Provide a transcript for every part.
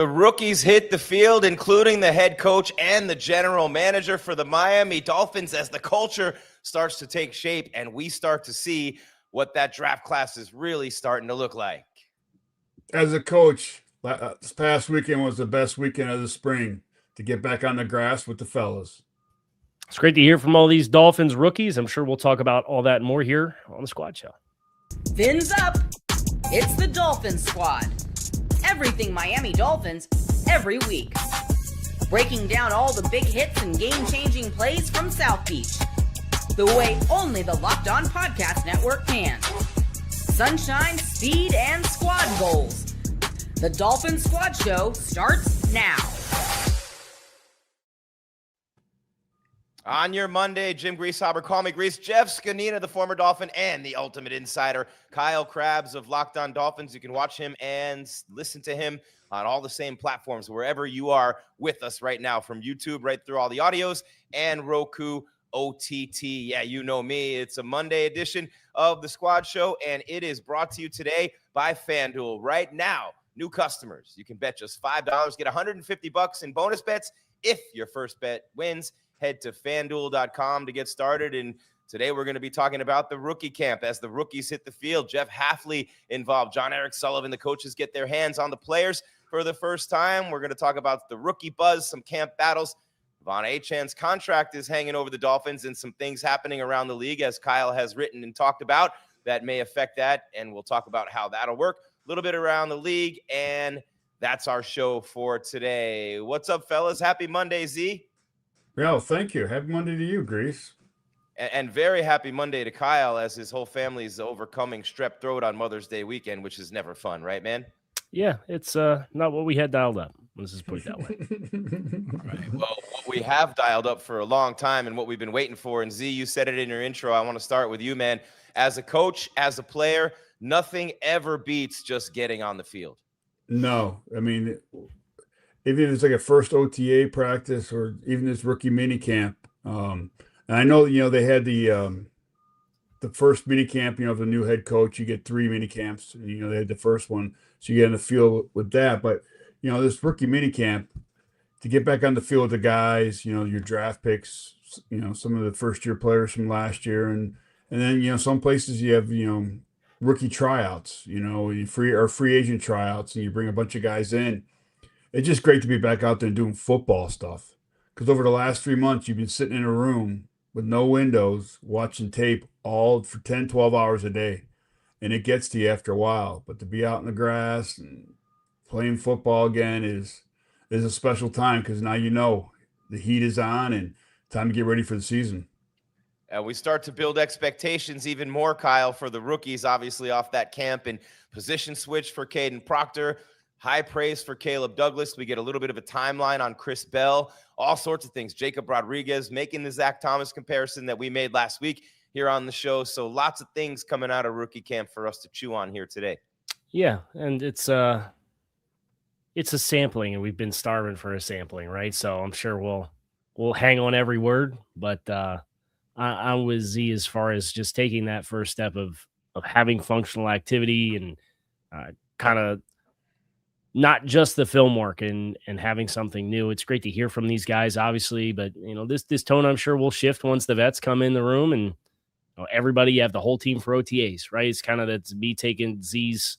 The rookies hit the field, including the head coach and the general manager for the Miami Dolphins, as the culture starts to take shape and we start to see what that draft class is really starting to look like. As a coach, this past weekend was the best weekend of the spring to get back on the grass with the fellas. It's great to hear from all these Dolphins rookies. I'm sure we'll talk about all that and more here on the Squad Show. Fins up. It's the Dolphins Squad. Everything Miami Dolphins every week. Breaking down all the big hits and game-changing plays from South Beach. The way only the Locked On Podcast Network can. Sunshine, speed, and squad goals. The Dolphins Squad Show starts now. On your Monday, Jim Grieshaber, call me Grease, Jeff Zgonina, the former Dolphin, and the ultimate insider, Kyle Krabs of Locked On Dolphins. You can watch him and listen to him on all the same platforms, wherever you are with us right now, from YouTube right through all the audios and Roku OTT. Yeah, you know me. It's a Monday edition of the Squad Show, and it is brought to you today by FanDuel. Right now, new customers, you can bet just $5, get $150 in bonus bets if your first bet wins. Head to FanDuel.com to get started. And today we're going to be talking about the rookie camp as the rookies hit the field. Jeff Hafley involved. Jon-Eric, Sullivan, the coaches get their hands on the players for the first time. We're going to talk about the rookie buzz, some camp battles. Devon Achane's contract is hanging over the Dolphins, and some things happening around the league, as Kyle has written and talked about, that may affect that. And we'll talk about how that'll work. A little bit around the league, and that's our show for today. What's up, fellas? Happy Monday, Z. Yeah, well, thank you. Happy Monday to you, Grease. And very happy Monday to Kyle, as his whole family is overcoming strep throat on Mother's Day weekend, which is never fun, right, man? Yeah, it's not what we had dialed up. Let's just put it that way. All right. Well, what we have dialed up for a long time and what we've been waiting for, and Z, you said it in your intro. I want to start with you, man. As a coach, as a player, nothing ever beats just getting on the field. No, I mean, even if it's like a first OTA practice or even this rookie minicamp. And I know, they had the first minicamp, the new head coach, you get 3 minicamps. They had the first one, so you get in the field with that. But, this rookie minicamp, to get back on the field with the guys, your draft picks, some of the first-year players from last year. And then, some places you have, rookie tryouts, free agent tryouts, and you bring a bunch of guys in. It's just great to be back out there and doing football stuff, because over the last 3 months, you've been sitting in a room with no windows watching tape all for 10, 12 hours a day, and it gets to you after a while. But to be out in the grass and playing football again is a special time, because now the heat is on and time to get ready for the season. We start to build expectations even more, Kyle, for the rookies, obviously off that camp, and position switch for Kaden Proctor. High praise for Caleb Douglas. We get a little bit of a timeline on Chris Bell, all sorts of things. Jacob Rodriguez making the Zach Thomas comparison that we made last week here on the show. So lots of things coming out of rookie camp for us to chew on here today. Yeah, and it's a sampling, and we've been starving for a sampling, right? So I'm sure we'll hang on every word, but I'm with Z as far as just taking that first step of having functional activity and kind of not just the film work and having something new. It's great to hear from these guys, obviously, but this tone I'm sure will shift once the vets come in the room, and everybody, you have the whole team for OTAs, right? It's kind of that's me taking Z's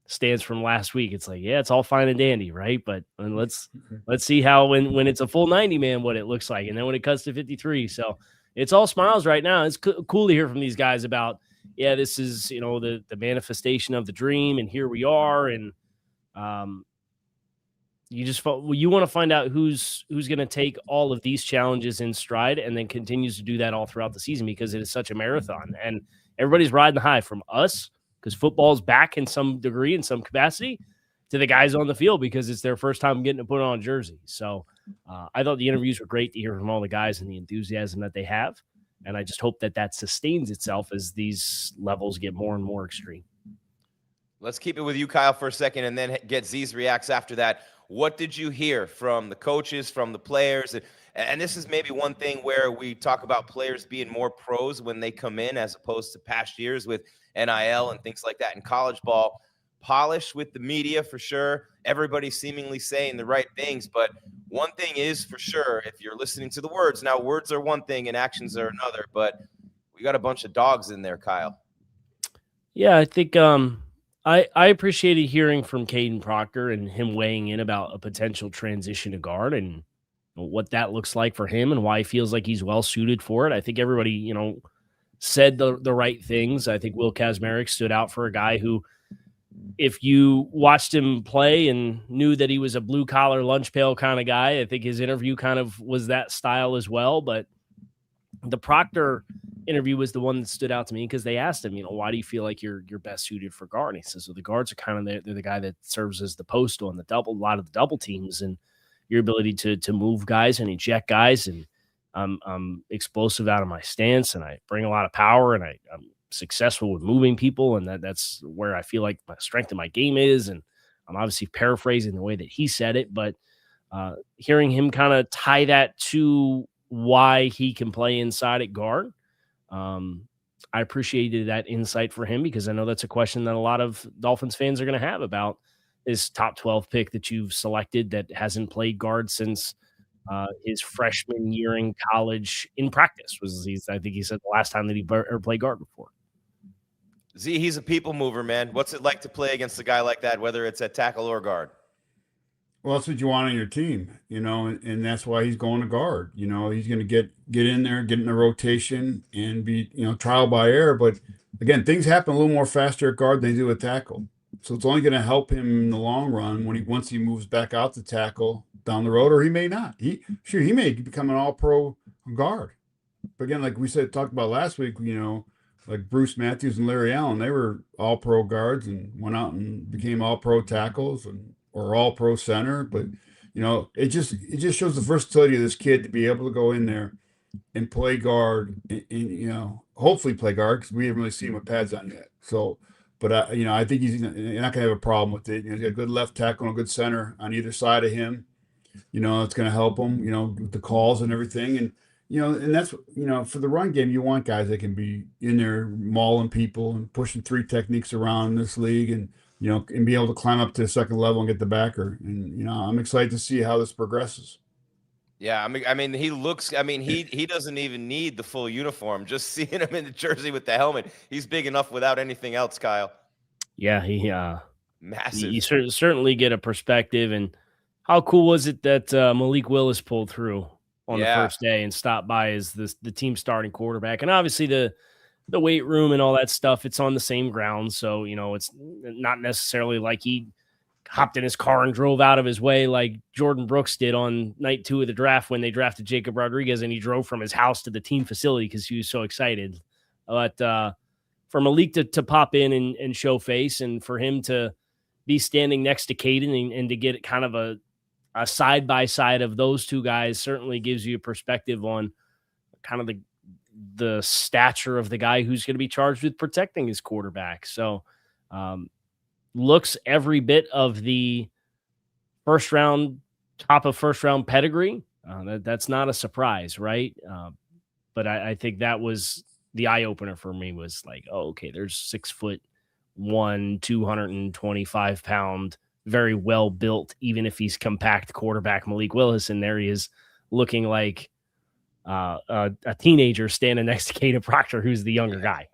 stance from last week. It's like, yeah, it's all fine and dandy, right? But let's see how when it's a full 90 man, what it looks like, and then when it cuts to 53. So it's all smiles right now. It's cool to hear from these guys about, yeah, this is, the manifestation of the dream, and here we are. And you want to find out who's going to take all of these challenges in stride and then continues to do that all throughout the season, because it is such a marathon, and everybody's riding the high, from us, because football's back in some degree, in some capacity, to the guys on the field because it's their first time getting to put on a jersey. So I thought the interviews were great to hear from all the guys and the enthusiasm that they have. And I just hope that sustains itself as these levels get more and more extreme. Let's keep it with you, Kyle, for a second, and then get Z's reacts after that. What did you hear from the coaches, from the players? And this is maybe one thing where we talk about players being more pros when they come in, as opposed to past years with NIL and things like that in college ball. polish with the media for sure. Everybody seemingly saying the right things, but one thing is for sure, if you're listening to the words, now words are one thing and actions are another, but we got a bunch of dogs in there, Kyle. Yeah, I think I appreciated hearing from Kaden Proctor and him weighing in about a potential transition to guard and what that looks like for him and why he feels like he's well suited for it. I think everybody, said the right things. I think Will Kazmarek stood out for a guy who, if you watched him play and knew that he was a blue collar lunch pail kind of guy, I think his interview kind of was that style as well. But the Proctor interview was the one that stood out to me because they asked him, why do you feel like you're best suited for guard? And he says, well, the guards are kind of they're the guy that serves as the post on a lot of the double teams, and your ability to move guys and eject guys, and I'm explosive out of my stance, and I bring a lot of power, and I'm successful with moving people, and that's where I feel like my strength of my game is. And I'm obviously paraphrasing the way that he said it, but hearing him kind of tie that to why he can play inside at guard, I appreciated that insight for him, because I know that's a question that a lot of Dolphins fans are going to have about this top 12 pick that you've selected that hasn't played guard since his freshman year in college in practice. I think he said the last time that he ever played guard before. Z, he's a people mover, man. What's it like to play against a guy like that, whether it's at tackle or guard? Well, that's what you want on your team, and that's why he's going to guard. He's going to get in there, get in the rotation, and be, trial by error. But again, things happen a little more faster at guard than they do at tackle. So it's only going to help him in the long run once he moves back out to tackle down the road, or he may not. He may become an all-pro guard. But again, like we talked about last week, like Bruce Matthews and Larry Allen, they were all-pro guards and went out and became all-pro tackles or all-pro center. But it just shows the versatility of this kid to be able to go in there and play guard, and hopefully play guard, because we haven't really seen him with pads on yet. So. But, I think you're not going to have a problem with it. He's got a good left tackle and a good center on either side of him. It's going to help him, with the calls and everything. And, and that's, for the run game, you want guys that can be in there mauling people and pushing 3 techniques around this league and, and be able to climb up to the second level and get the backer. And, I'm excited to see how this progresses. Yeah, I mean, he looks. I mean, he doesn't even need the full uniform. Just seeing him in the jersey with the helmet, he's big enough without anything else, Kyle. Yeah, he massive. You certainly get a perspective. And how cool was it that Malik Willis pulled through on the first day and stopped by as the team starting quarterback? And obviously the weight room and all that stuff, it's on the same ground, so it's not necessarily like he hopped in his car and drove out of his way like Jordan Brooks did on night 2 of the draft when they drafted Jacob Rodriguez, and he drove from his house to the team facility because he was so excited. But for Malik to pop in and show face, and for him to be standing next to Kaden and to get kind of a side-by-side of those two guys certainly gives you a perspective on kind of the stature of the guy who's going to be charged with protecting his quarterback. So, looks every bit of the top of first round pedigree. That's not a surprise, right? But I think that was the eye opener for me, was like, oh, okay, there's 6'1", 225-pound, very well built, even if he's compact quarterback Malik Willis, and there he is looking like a teenager standing next to Kaden Proctor, who's the younger guy.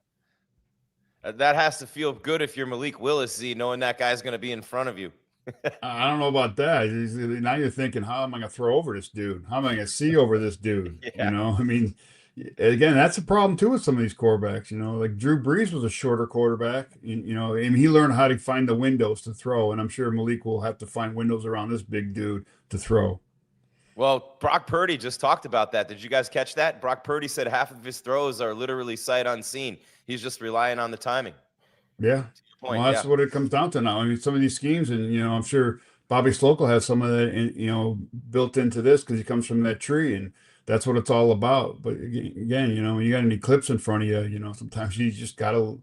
That has to feel good if you're Malik Willis, Z, knowing that guy's going to be in front of you. I don't know about that. Now you're thinking, how am I going to throw over this dude? How am I going to see over this dude? Yeah. I mean, again, that's a problem too with some of these quarterbacks. Like Drew Brees was a shorter quarterback, and he learned how to find the windows to throw. And I'm sure Malik will have to find windows around this big dude to throw. Well, Brock Purdy just talked about that. Did you guys catch that? Brock Purdy said half of his throws are literally sight unseen. He's just relying on the timing. Yeah. Well, that's what it comes down to now. I mean, some of these schemes, and, I'm sure Bobby Slocum has some of that, built into this because he comes from that tree, and that's what it's all about. But again, when you got an eclipse in front of you, sometimes you just got to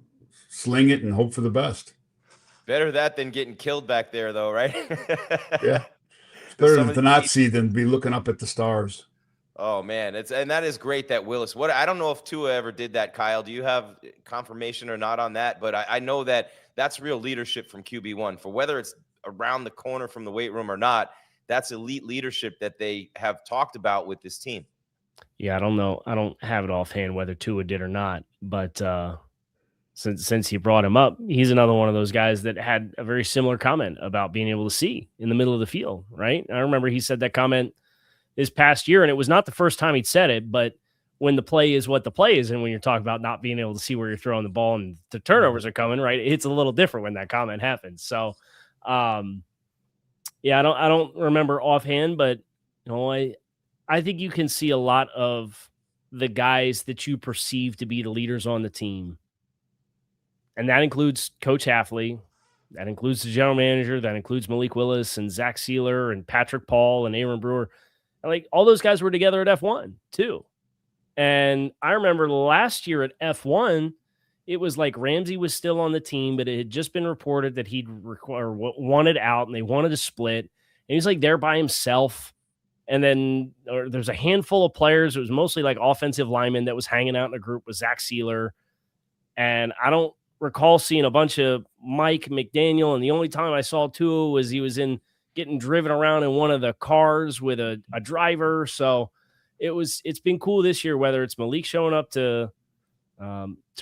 sling it and hope for the best. Better that than getting killed back there, though, right? Yeah. Better to not see than be looking up at the stars. Oh man, and that is great that Willis. I don't know if Tua ever did that, Kyle. Do you have confirmation or not on that? But I know that That's real leadership from QB1. For whether it's around the corner from the weight room or not, that's elite leadership that they have talked about with this team. Yeah, I don't know. I don't have it offhand whether Tua did or not, but since you brought him up, he's another one of those guys that had a very similar comment about being able to see in the middle of the field, right? I remember he said that comment this past year, and it was not the first time he'd said it, but when the play is what the play is, and when you're talking about not being able to see where you're throwing the ball and the turnovers are coming, right? It's a little different when that comment happens. So, yeah, I don't remember offhand, but I think you can see a lot of the guys that you perceive to be the leaders on the team. And that includes Coach Hafley. That includes the general manager. That includes Malik Willis and Zach Sealer and Patrick Paul and Aaron Brewer. Like, all those guys were together at F1 too. And I remember last year at F1, it was like Ramsey was still on the team, but it had just been reported that he'd wanted out and they wanted to split. And he's like there by himself. And then there's a handful of players. It was mostly like offensive linemen that was hanging out in a group with Zach Sealer. And I don't recall seeing a bunch of Mike McDaniel. And the only time I saw Tua was he was getting driven around in one of the cars with a driver. So it's been cool this year, whether it's Malik showing up to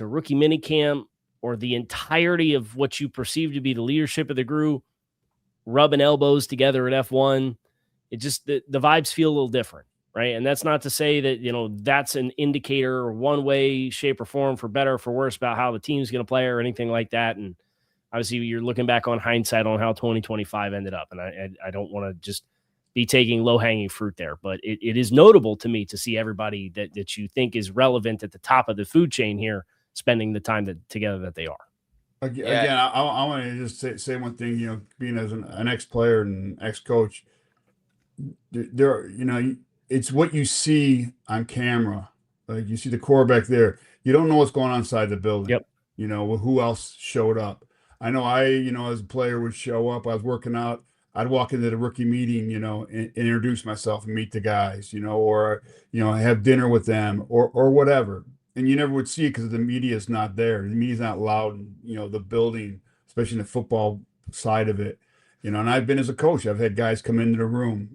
rookie minicamp or the entirety of what you perceive to be the leadership of the group, rubbing elbows together at F1. It just, the vibes feel a little different, right? And that's not to say that, that's an indicator one way, shape, or form for better or for worse about how the team's going to play or anything like that. And obviously you're looking back on hindsight on how 2025 ended up. And I don't want to just be taking low-hanging fruit there, but it is notable to me to see everybody that you think is relevant at the top of the food chain here spending the time together that they are. Again, I want to just say one thing, being as an ex-player and ex-coach, it's what you see on camera. Like, you see the quarterback there. You don't know what's going on inside the building. Yep. Who else showed up. I know as a player would show up. I was working out. I'd walk into the rookie meeting, and introduce myself and meet the guys, or have dinner with them or whatever. And you never would see it because the media is not there. The media's not allowed in, the building, especially in the football side of it. And I've been as a coach, I've had guys come into the room,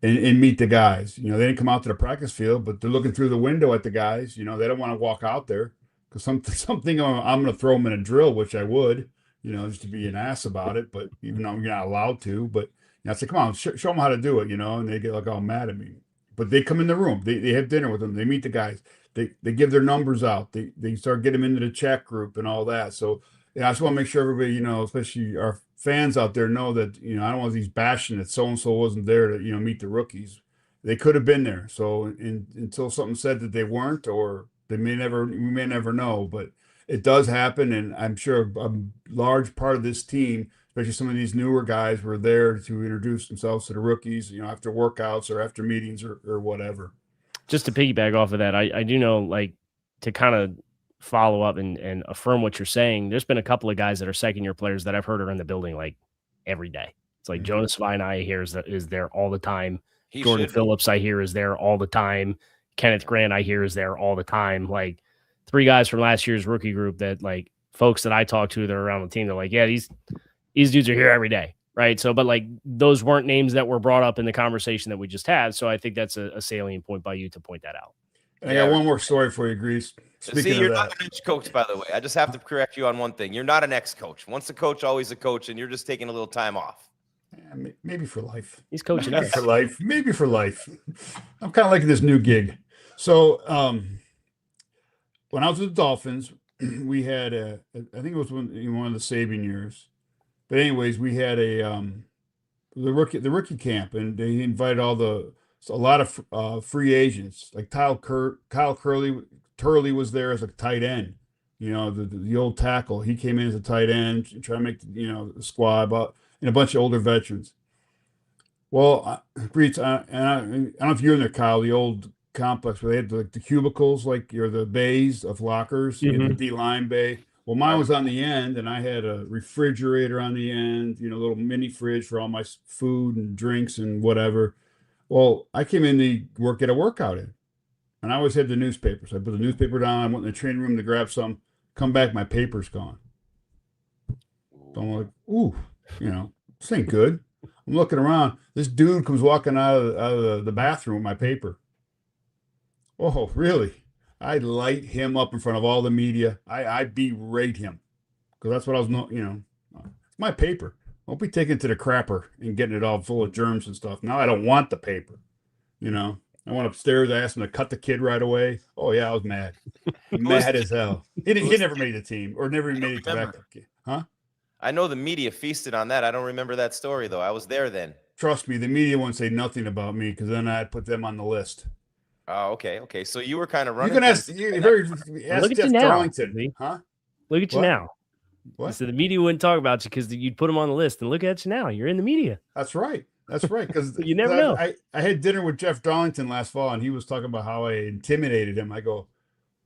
and meet the guys. They didn't come out to the practice field, but they're looking through the window at the guys. They don't want to walk out there because something I'm going to throw them in a drill, which I would, just to be an ass about it. But even though you're not allowed to, but I say, come on, show them how to do it, and they get like all mad at me. But they come in the room, they have dinner with them, they meet the guys, they give their numbers out, they start getting them into the chat group and all that. So I just want to make sure everybody, especially our fans out there, know that, I don't want these bashing that so-and-so wasn't there to, meet the rookies. They could have been there. So until something said that they weren't, or we may never know, but it does happen. And I'm sure a large part of this team, especially some of these newer guys, were there to introduce themselves to the rookies, after workouts or after meetings or whatever. Just to piggyback off of that, I do know, like, to kind of follow up and affirm what you're saying, there's been a couple of guys that are second-year players that I've heard are in the building like every day. It's like Jonas Vine, I hear is there all the time. Jordan Phillips, I hear, is there all the time. Kenneth Grant, I hear, is there all the time. Like, 3 guys from last year's rookie group that, like, folks that I talk to that are around the team, they're like, yeah, these dudes are here every day, right? So, but like, those weren't names that were brought up in the conversation that we just had. So I think that's a salient point by you to point that out. I got one more story for you, Grease. You're not an ex-coach, by the way. I just have to correct you on one thing. You're not an ex-coach. Once a coach, always a coach, and you're just taking a little time off. Yeah, maybe for life. He's coaching maybe for life. Maybe for life. I'm kind of liking this new gig. So when I was with the Dolphins, we had I think it was one of the Saban years. But anyways, we had the rookie camp, and they invited a lot of free agents, like Kyle Turley was there as a tight end, the old tackle. He came in as a tight end, trying to make the squad, and a bunch of older veterans. Well, Greets, I don't know if you're in there, Kyle, the old complex where they had the cubicles, or the bays of lockers, the D-line bay. Well, mine was on the end, and I had a refrigerator on the end, a little mini fridge for all my food and drinks and whatever. Well, I came in to get a workout in, and I always had the newspapers. I put the newspaper down. I went in the training room to grab some. Come back, my paper's gone. I'm like, ooh, this ain't good. I'm looking around. This dude comes walking out of the bathroom with my paper. Oh, really? I'd light him up in front of all the media. I berate him because that's what I was, it's my paper. Don't be taking it to the crapper and getting it all full of germs and stuff. Now I don't want the paper. I went upstairs. I asked him to cut the kid right away. Oh yeah, I was mad, mad as hell. He never made the team or never even made it back. Huh? I know the media feasted on that. I don't remember that story though. I was there then. Trust me, the media won't say nothing about me because then I'd put them on the list. Oh, okay. So you were kind of running. You can ask Look at Jeff you now, Darlington, huh? Look at you What? now. What? So the media wouldn't talk about you because you'd put them on the list. And look at you now. You're in the media. That's right. Because You never know. I had dinner with Jeff Darlington last fall, and he was talking about how I intimidated him. I go,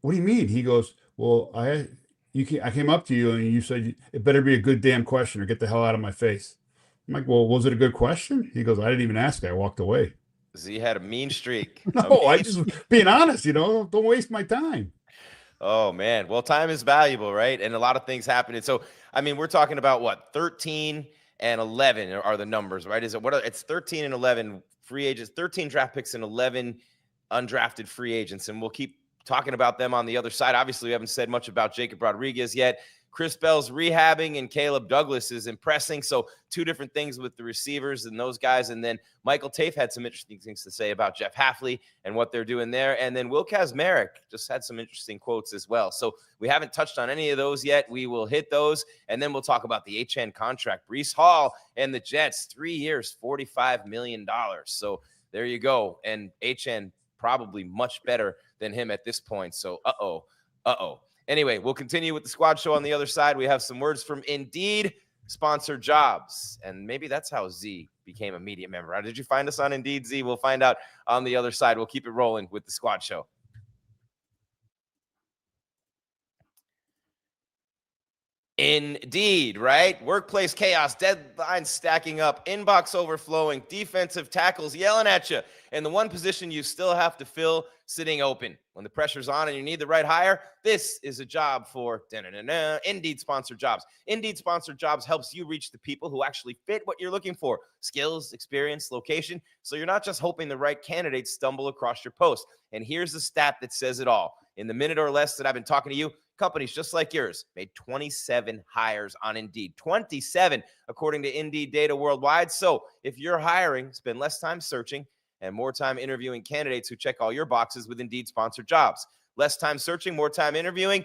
"What do you mean?" He goes, "Well, I came up to you and you said it better be a good damn question or get the hell out of my face." I'm like, "Well, was it a good question?" He goes, "I didn't even ask. I walked away." Z had a mean streak. No, I just being honest. Don't waste my time. Oh man. Well, time is valuable, right? And a lot of things happen. And so, we're talking about what 13 and 11 are the numbers, right? It's 13 and 11 free agents, 13 draft picks and 11 undrafted free agents. And we'll keep talking about them on the other side. Obviously, we haven't said much about Jacob Rodriguez yet. Chris Bell's rehabbing and Caleb Douglas is impressing. So two different things with the receivers and those guys. And then Michael Tafe had some interesting things to say about Jeff Hafley and what they're doing there. And then Will Kazmarek just had some interesting quotes as well. So we haven't touched on any of those yet. We will hit those. And then we'll talk about the Achane contract. Breece Hall and the Jets, 3 years, $45 million. So there you go. And Achane probably much better than him at this point. So uh-oh. Anyway, we'll continue with the squad show on the other side. We have some words from Indeed sponsored jobs. And maybe that's how Z became a media member. Did you find us on Indeed, Z? We'll find out on the other side. We'll keep it rolling with the squad show. Indeed, right? Workplace chaos, deadlines stacking up, inbox overflowing, defensive tackles yelling at you, and the one position you still have to fill sitting open. When the pressure's on and you need the right hire, this is a job for Indeed sponsored jobs. Indeed sponsored jobs helps you reach the people who actually fit what you're looking for: skills, experience, location. So you're not just hoping the right candidates stumble across your post. And here's the stat that says it all. In the minute or less that I've been talking to you, companies just like yours made 27 hires on Indeed. 27, according to Indeed data worldwide. So if you're hiring, spend less time searching and more time interviewing candidates who check all your boxes with Indeed sponsored jobs. Less time searching, more time interviewing,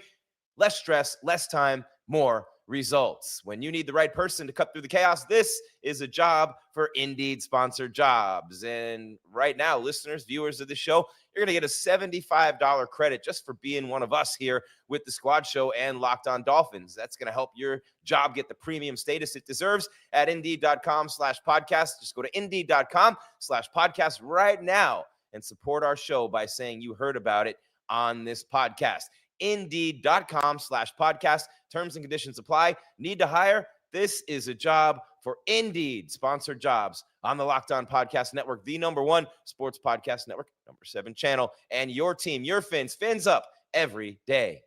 less stress, less time, more results. When you need the right person to cut through the chaos, this is a job for Indeed sponsored jobs. And right now, listeners, viewers of the show, you're going to get a $75 credit just for being one of us here with the Squad Show and Locked On Dolphins. That's going to help your job get the premium status it deserves at Indeed.com/podcast. Just go to Indeed.com/podcast right now and support our show by saying you heard about it on this podcast. Indeed.com/podcast. Terms and conditions apply. Need to hire? This is a job for Indeed sponsored jobs on the Locked On Podcast Network, the #1 sports podcast network, #7 channel, and your team, your fins up every day.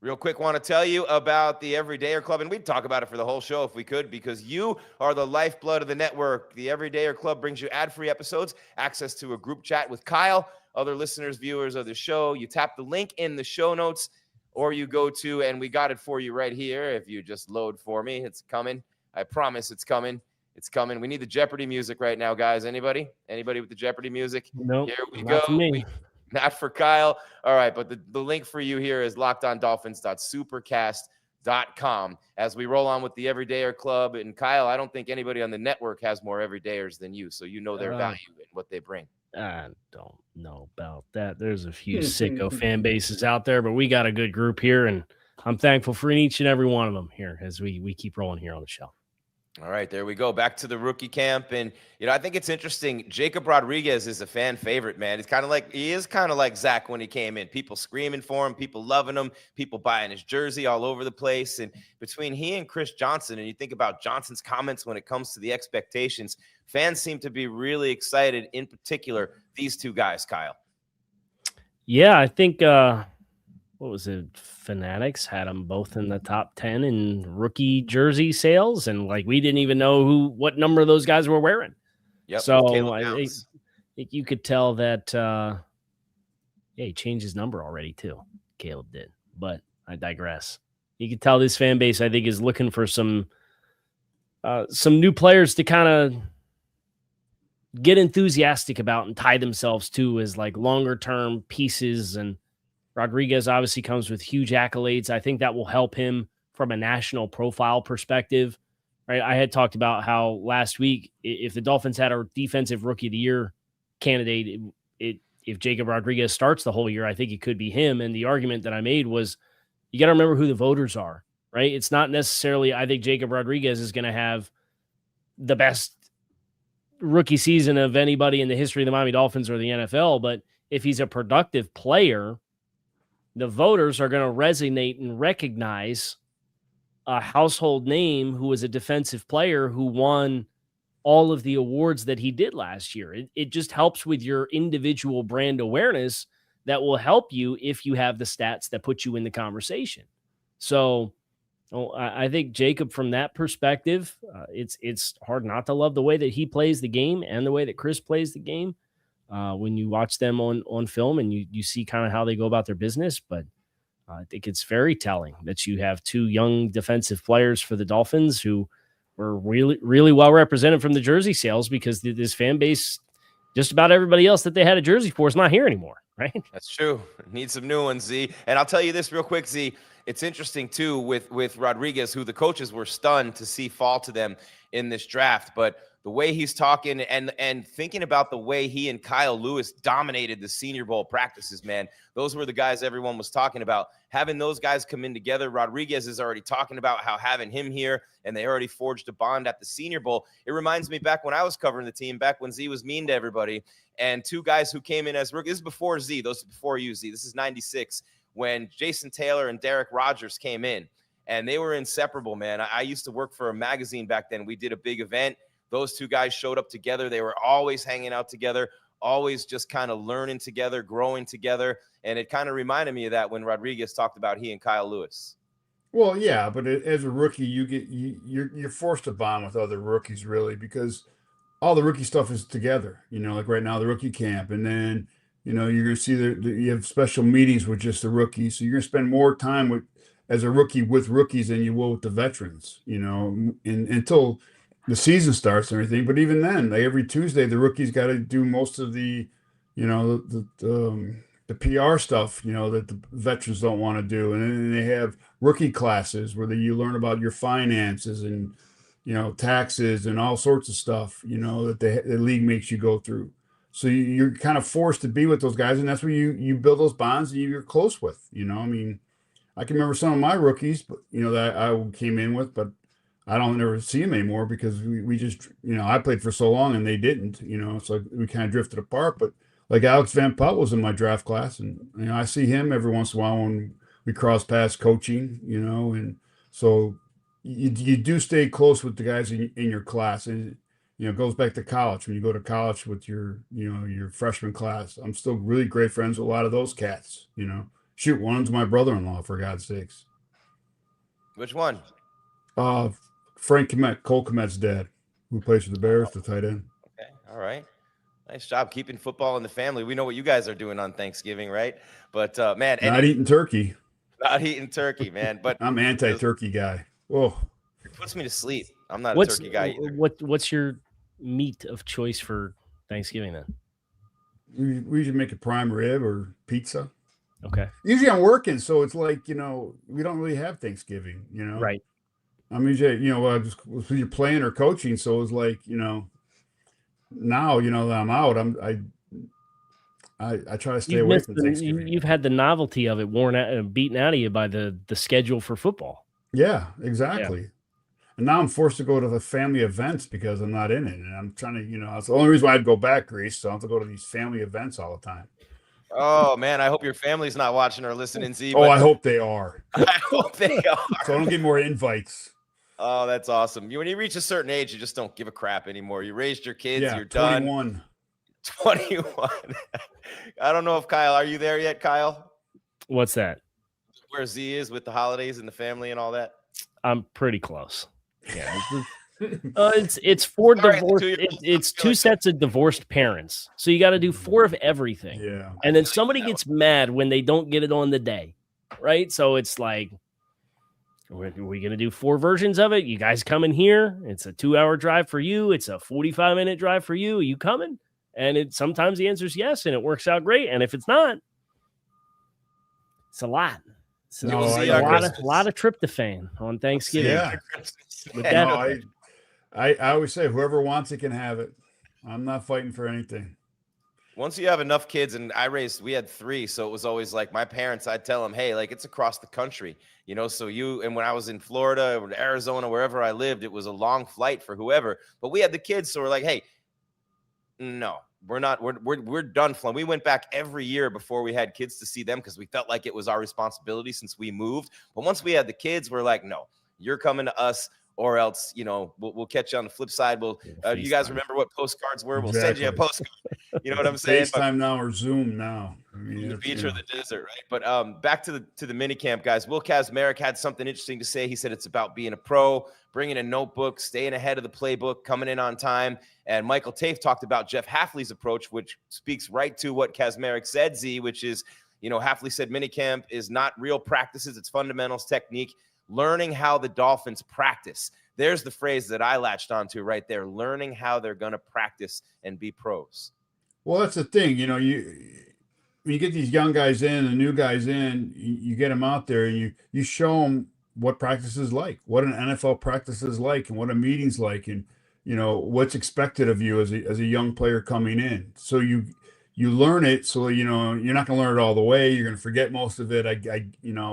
Real quick, want to tell you about the Everydayer Club, and we'd talk about it for the whole show if we could, because you are the lifeblood of the network. The Everydayer Club brings you ad-free episodes, access to a group chat with Kyle, other listeners, viewers of the show. You tap the link in the show notes, or you go to, and we got it for you right here. If you just load for me, it's coming. I promise it's coming. It's coming. We need the Jeopardy music right now, guys. Anybody with the Jeopardy music? Nope, Here we not go. for me. Not for Kyle. All right, but the link for you here is lockedondolphins.supercast.com as we roll on with the Everydayer Club. And Kyle, I don't think anybody on the network has more Everydayers than you, so you know their value and what they bring. I don't know about that. There's a few sicko fan bases out there, but we got a good group here, and I'm thankful for each and every one of them here as we keep rolling here on the show. All right, there we go. Back to the rookie camp. And, I think it's interesting. Jacob Rodriguez is a fan favorite, man. He is kind of like Zach when he came in. People screaming for him, people loving him, people buying his jersey all over the place. And between he and Chris Johnson, and you think about Johnson's comments when it comes to the expectations, fans seem to be really excited, in particular, these two guys, Kyle. Yeah, I think what was it? Fanatics had them both in the top 10 in rookie jersey sales. And like, we didn't even know what number of those guys were wearing. Yep. So I think you could tell that, he changed his number already too. Caleb did, but I digress. You can tell this fan base, I think, is looking for some new players to kind of get enthusiastic about and tie themselves to as like longer term pieces. And Rodriguez obviously comes with huge accolades. I think that will help him from a national profile perspective. Right? I had talked about how last week, if the Dolphins had a defensive rookie of the year candidate, if Jacob Rodriguez starts the whole year, I think it could be him. And the argument that I made was, you got to remember who the voters are, right? It's not necessarily, I think Jacob Rodriguez is going to have the best rookie season of anybody in the history of the Miami Dolphins or the NFL, but if he's a productive player, the voters are going to resonate and recognize a household name who was a defensive player who won all of the awards that he did last year. It just helps with your individual brand awareness that will help you if you have the stats that put you in the conversation. So I think Jacob, from that perspective, it's hard not to love the way that he plays the game and the way that Chris plays the game when you watch them on film and you see kind of how they go about their business. But I think it's very telling that you have two young defensive players for the Dolphins who were really, really well represented from the jersey sales, because this fan base, just about everybody else that they had a jersey for, is not here anymore, right? That's true. Need some new ones, Z. And I'll tell you this real quick, Z. It's interesting, too, with Rodriguez, who the coaches were stunned to see fall to them in this draft. But the way he's talking and thinking about the way he and Kyle Lewis dominated the Senior Bowl practices, man, those were the guys everyone was talking about. Having those guys come in together, Rodriguez is already talking about how having him here, and they already forged a bond at the Senior Bowl. It reminds me back when I was covering the team, back when Z was mean to everybody, and two guys who came in as rookies. This is before Z. Those are before you, Z. This is 96, when Jason Taylor and Derek Rogers came in, and they were inseparable, man. I used to work for a magazine back then. We did a big event. Those two guys showed up together. They were always hanging out together, always just kind of learning together, growing together. And it kind of reminded me of that when Rodriguez talked about he and Kyle Lewis. Well, yeah, but as a rookie, you're forced to bond with other rookies, really, because all the rookie stuff is together. Like right now, the rookie camp, and then you're going to see you have special meetings with just the rookies, so you're going to spend more time as a rookie with rookies than you will with the veterans. And until the season starts and everything. But even then, like every Tuesday, the rookies got to do most of the PR stuff, that the veterans don't want to do. And then they have rookie classes where you learn about your finances and, taxes and all sorts of stuff, that the league makes you go through. So you're kind of forced to be with those guys. And that's where you build those bonds that you're close with, I mean, I can remember some of my rookies, but, that I came in with, but I don't ever see them anymore because we just, I played for so long and they didn't, so we kind of drifted apart. But like Alex Van Pelt was in my draft class, and I see him every once in a while when we cross paths coaching, and so you do stay close with the guys in your class. And it goes back to college. When you go to college with your freshman class, I'm still really great friends with a lot of those cats. Shoot, one's my brother-in-law, for God's sakes. Which one? Frank Komet, Cole Komet's dad, who plays for the Bears, the tight end. Okay, all right. Nice job keeping football in the family. We know what you guys are doing on Thanksgiving, right? But, man. Not eating turkey. Not eating turkey, man. But I'm anti-turkey guy. Whoa. It puts me to sleep. I'm not a turkey guy either. What's your meat of choice for Thanksgiving then? We usually make a prime rib or pizza. Okay. Usually I'm working, so it's like, we don't really have Thanksgiving, Right. I mean, you're playing or coaching, so it's like, now, that I'm out, I try to stay away from Thanksgiving. You've had the novelty of it beaten out of you by the schedule for football. Yeah, exactly. Yeah. And now I'm forced to go to the family events because I'm not in it, and I'm trying to, it's the only reason why I'd go back, Grease. So I have to go to these family events all the time. Oh man, I hope your family's not watching or listening, Z. Oh, I hope they are. I hope they are. So I don't get more invites. Oh, that's awesome. When you reach a certain age, you just don't give a crap anymore. You raised your kids, yeah, you're 21. done. 21. I don't know if Kyle, are you there yet, Kyle? What's that? where Z is with the holidays and the family and all that? I'm pretty close. Yeah. It's four Sorry, divorced. It's two sets of divorced parents. So you got to do 4 of everything. Yeah. And then somebody gets mad when they don't get it on the day. Right. So it's like, are we going to do 4 versions of it? You guys coming here? It's a 2-hour drive for you. It's a 45-minute drive for you. Are you coming? And sometimes the answer is yes, and it works out great. And if it's not, it's a lot. So No, a lot of tryptophan on Thanksgiving. Yeah. With that, No, I always say whoever wants it can have it. I'm not fighting for anything. Once you have enough kids, and we had 3, so it was always like my parents, I'd tell them, hey, like it's across the country, so when I was in Florida or Arizona, wherever I lived, it was a long flight for whoever, but we had the kids. So we're like, hey, no, we're not, we're done flying. We went back every year before we had kids to see them because we felt like it was our responsibility since we moved. But once we had the kids, we're like, no, you're coming to us. Or else, we'll catch you on the flip side. You guys remember what postcards were? We'll send you a postcard. You know what I'm saying? FaceTime now or Zoom now. I mean, the beach or the desert, right? But back to the minicamp, guys. Will Kadyn had something interesting to say. He said it's about being a pro, bringing a notebook, staying ahead of the playbook, coming in on time. And Michael Tafe talked about Jeff Hafley's approach, which speaks right to what Kadyn said, Z, which is, Hafley said minicamp is not real practices. It's fundamentals, technique. Learning how the Dolphins practice. There's the phrase that I latched onto right there. Learning how they're going to practice and be pros. Well, that's the thing. When you get these young guys in, the new guys in, you get them out there and you show them what practice is like, what an NFL practice is like, and what a meeting's like, and what's expected of you as a young player coming in. So you learn it. So you're not going to learn it all the way. You're going to forget most of it.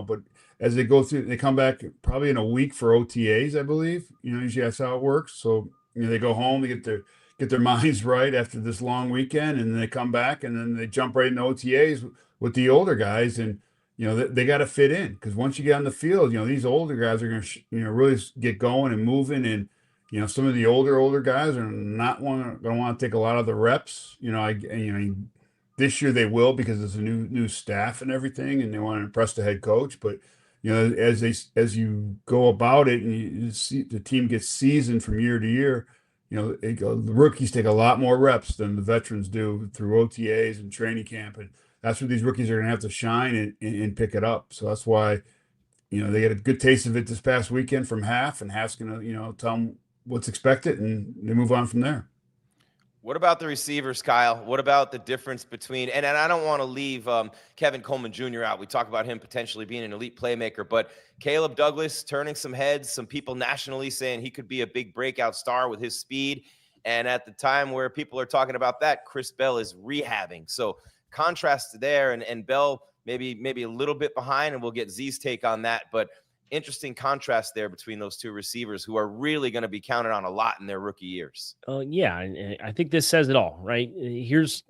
But as they go through, they come back probably in a week for OTAs, I believe. Usually that's how it works. So they go home, they get their minds right after this long weekend, and then they come back and then they jump right into OTAs with the older guys, and they got to fit in, because once you get on the field, these older guys are going to really get going and moving, and some of the older guys are not going to want to take a lot of the reps. This year they will, because it's a new staff and everything, and they want to impress the head coach, but. As you go about it and you see the team gets seasoned from year to year, the rookies take a lot more reps than the veterans do through OTAs and training camp. And that's where these rookies are going to have to shine and pick it up. So that's why, they get a good taste of it this past weekend from Haf, and Haf's going to, tell them what's expected, and they move on from there. What about the receivers, Kyle? What about the difference between, and I don't want to leave Kevin Coleman Jr. out. We talk about him potentially being an elite playmaker, but Caleb Douglas turning some heads, some people nationally saying he could be a big breakout star with his speed. And at the time where people are talking about that, Chris Bell is rehabbing. So contrast there, and Bell maybe a little bit behind, and we'll get Z's take on that. But interesting contrast there between those two receivers who are really going to be counted on a lot in their rookie years. Yeah, and I think this says it all, right? Here's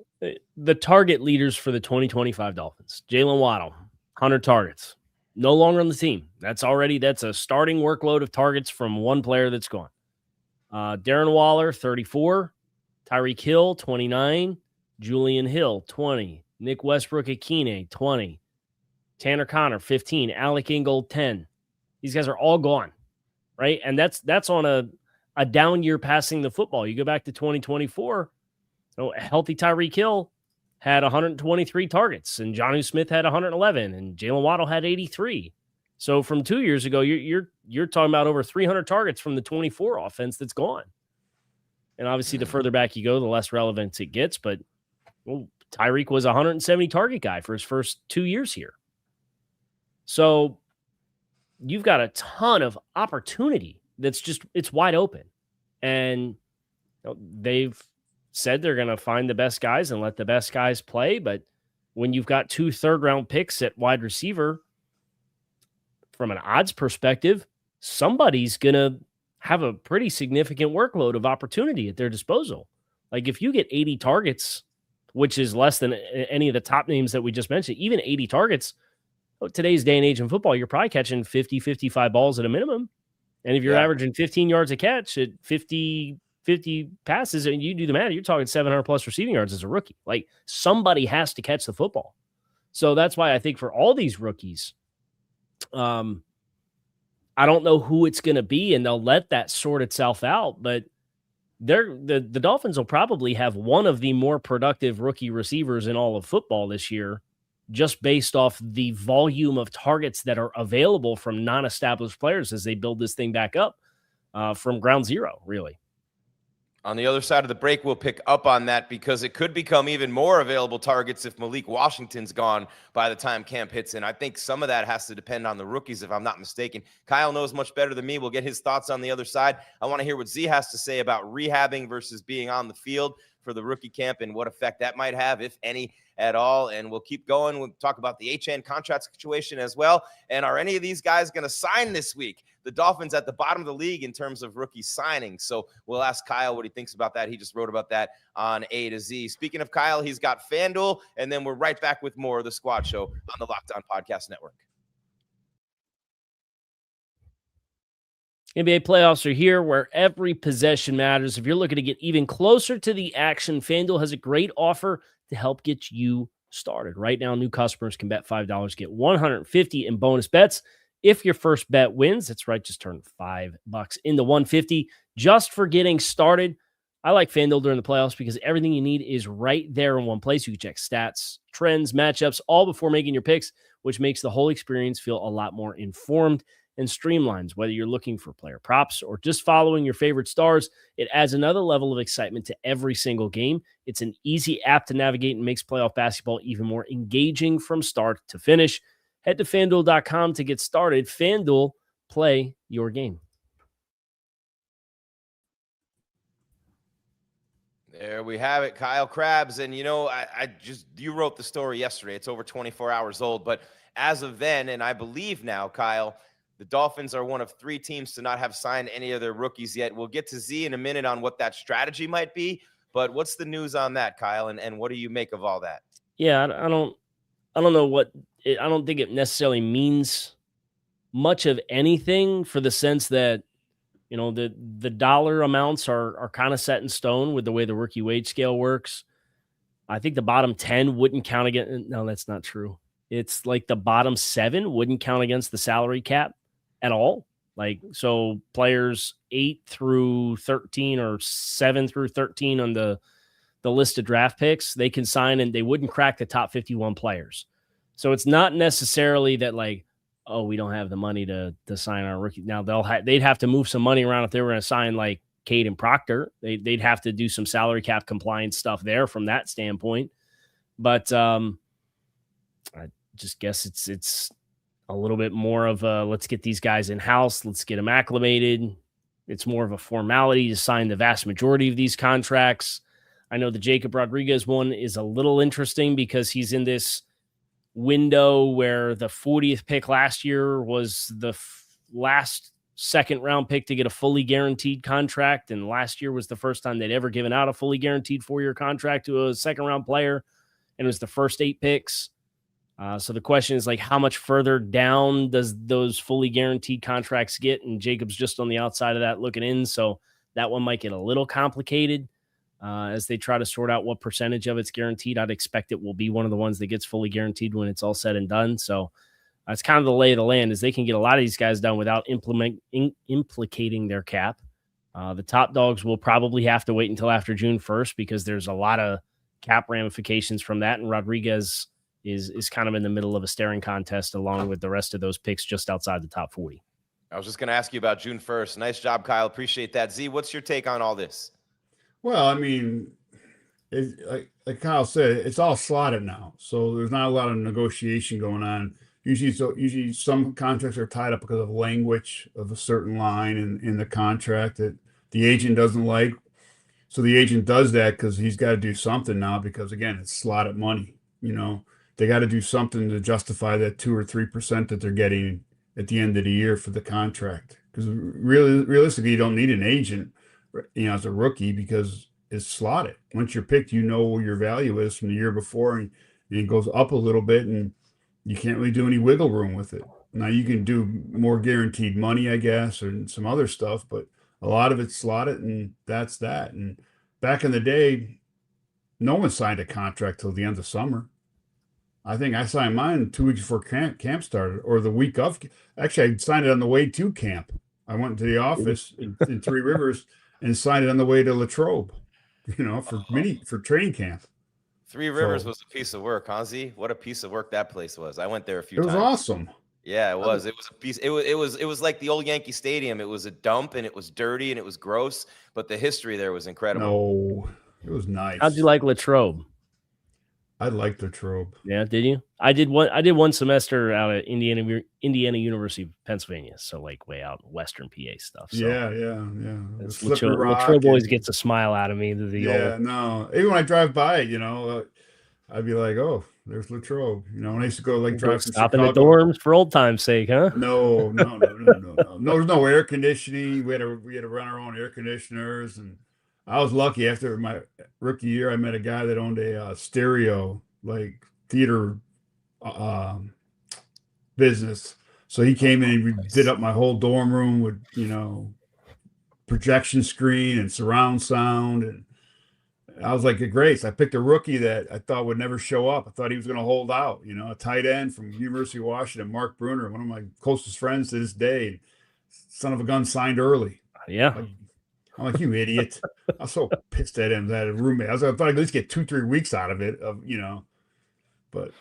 the target leaders for the 2025 Dolphins. Jalen Waddle, 100 targets. No longer on the team. That's a starting workload of targets from one player that's gone. Darren Waller, 34. Tyreek Hill, 29. Julian Hill, 20. Nick Westbrook-Akine, 20. Tanner Connor, 15. Alec Ingold, 10. These guys are all gone, right? And that's on a down year passing the football. You go back to 2024, a healthy Tyreek Hill had 123 targets, and Jonnu Smith had 111, and Jalen Waddle had 83. So from 2 years ago, you're talking about over 300 targets from the 24 offense that's gone. And obviously, the further back you go, the less relevant it gets. But Tyreek was a 170 target guy for his first 2 years here. So you've got a ton of opportunity it's wide open. And they've said they're going to find the best guys and let the best guys play. But when you've got 2 third-round picks at wide receiver, from an odds perspective, somebody's going to have a pretty significant workload of opportunity at their disposal. Like if you get 80 targets, which is less than any of the top names that we just mentioned, even 80 targets, today's day and age in football, you're probably catching 50, 55 balls at a minimum. And if you're averaging 15 yards a catch at 50 passes, and you do the math, you're talking 700 plus receiving yards as a rookie. Like somebody has to catch the football. So that's why I think for all these rookies, I don't know who it's going to be, and they'll let that sort itself out. But the Dolphins will probably have one of the more productive rookie receivers in all of football this year, just based off the volume of targets that are available from non-established players as they build this thing back up from ground zero, really. On the other side of the break, we'll pick up on that because it could become even more available targets if Malik Washington's gone by the time camp hits. And I think some of that has to depend on the rookies, if I'm not mistaken. Kyle knows much better than me. We'll get his thoughts on the other side. I want to hear what Z has to say about rehabbing versus being on the field for the rookie camp and what effect that might have, if any at all. And we'll keep going. We'll talk about the Achane contract situation as well. And are any of these guys going to sign this week? The Dolphins at the bottom of the league in terms of rookie signings. So we'll ask Kyle what he thinks about that. He just wrote about that on A to Z. Speaking of Kyle, he's got FanDuel, and then we're right back with more of the Squad Show on the Locked On Podcast Network. NBA playoffs are here where every possession matters. If you're looking to get even closer to the action, FanDuel has a great offer to help get you started. Right now, new customers can bet $5, get $150 in bonus bets. If your first bet wins, that's right, just turn $5 into $150 just for getting started. I like FanDuel during the playoffs because everything you need is right there in one place. You can check stats, trends, matchups, all before making your picks, which makes the whole experience feel a lot more informed and streamlines. Whether you're looking for player props or just following your favorite stars, it adds another level of excitement to every single game. It's an easy app to navigate and makes playoff basketball even more engaging from start to finish. Head to FanDuel.com to get started. FanDuel, play your game. There we have it, Kyle Krabs. And, you know, you wrote the story yesterday. It's over 24 hours old. But as of then, and I believe now, Kyle, the Dolphins are one of 3 teams to not have signed any of their rookies yet. We'll get to Z in a minute on what that strategy might be. But what's the news on that, Kyle? And what do you make of all that? Yeah, I don't know what I don't think it necessarily means much of anything, for the sense that, you know, the dollar amounts are kind of set in stone with the way the rookie wage scale works. I think the bottom 10 wouldn't count against. No, that's not true. It's like the bottom 7 wouldn't count against the salary cap at all. Like, so players 8 through 13 or 7 through 13 on the list of draft picks, they can sign and they wouldn't crack the top 51 players. So it's not necessarily that, like, oh, we don't have the money to sign our rookie. Now they'd have to move some money around if they were going to sign like Kaden Proctor. They'd have to do some salary cap compliance stuff there from that standpoint. But I just guess it's a little bit more of a, let's get these guys in house, let's get them acclimated. It's more of a formality to sign the vast majority of these contracts. I know the Jacob Rodriguez one is a little interesting because he's in this window where the 40th pick last year was the last second-round pick to get a fully guaranteed contract, and last year was the first time they'd ever given out a fully guaranteed 4-year contract to a second-round player, and it was the first 8 picks. So the question is, like, how much further down does those fully guaranteed contracts get? And Jacob's just on the outside of that looking in, so that one might get a little complicated. As they try to sort out what percentage of it's guaranteed. I'd expect it will be one of the ones that gets fully guaranteed when it's all said and done. So that's kind of the lay of the land, is they can get a lot of these guys done without implicating their cap. The top dogs will probably have to wait until after June 1st because there's a lot of cap ramifications from that. And Rodriguez is kind of in the middle of a staring contest along with the rest of those picks just outside the top 40. I was just going to ask you about June 1st. Nice job, Kyle. Appreciate that. Z, what's your take on all this? Well, I mean, like Kyle said, it's all slotted now, so there's not a lot of negotiation going on. Usually some contracts are tied up because of language of a certain line in the contract that the agent doesn't like. So the agent does that because he's got to do something now because, again, it's slotted money. You know, they got to do something to justify that 2 or 3% that they're getting at the end of the year for the contract. Because realistically, you don't need an agent, you know, as a rookie, because it's slotted. Once you're picked, you know what your value is from the year before, and it goes up a little bit, and you can't really do any wiggle room with it. Now you can do more guaranteed money, I guess, or some other stuff, but a lot of it's slotted, and that's that. And back in the day, no one signed a contract till the end of summer. I think I signed mine 2 weeks before camp started, or the week of. Actually, I signed it on the way to camp. I went to the office in Three Rivers and signed it on the way to Latrobe, for training camp. Three Rivers was a piece of work, huh, Z? What a piece of work that place was. I went there a few It times. was awesome. Yeah, it was. It was a piece. It was like the old Yankee Stadium. It was a dump, and it was dirty, and it was gross. But the history there was incredible. No, it was nice. How'd you like Latrobe? I liked Latrobe. Yeah, did you? I did one semester out at Indiana University of Pennsylvania, so like way out western PA stuff. So Yeah. Latrobe always gets a smile out of me. No. Even when I drive by it, I'd be like, oh, there's Latrobe. When I used to go drive from stop in Chicago. the dorms for old time's sake, huh? No. There's no air conditioning. We had to run our own air conditioners, and I was lucky. After my rookie year, I met a guy that owned a stereo theater business. So he came in and we did up my whole dorm room with projection screen and surround sound, and I was like, great. So I picked a rookie that I thought would never show up. I thought he was going to hold out. A tight end from University of Washington, Mark Bruner, one of my closest friends to this day. Son of a gun, signed early. Yeah. I'm like, you idiot. I was so pissed at him, that a roommate. I thought I'd at least get 2-3 weeks out of it, but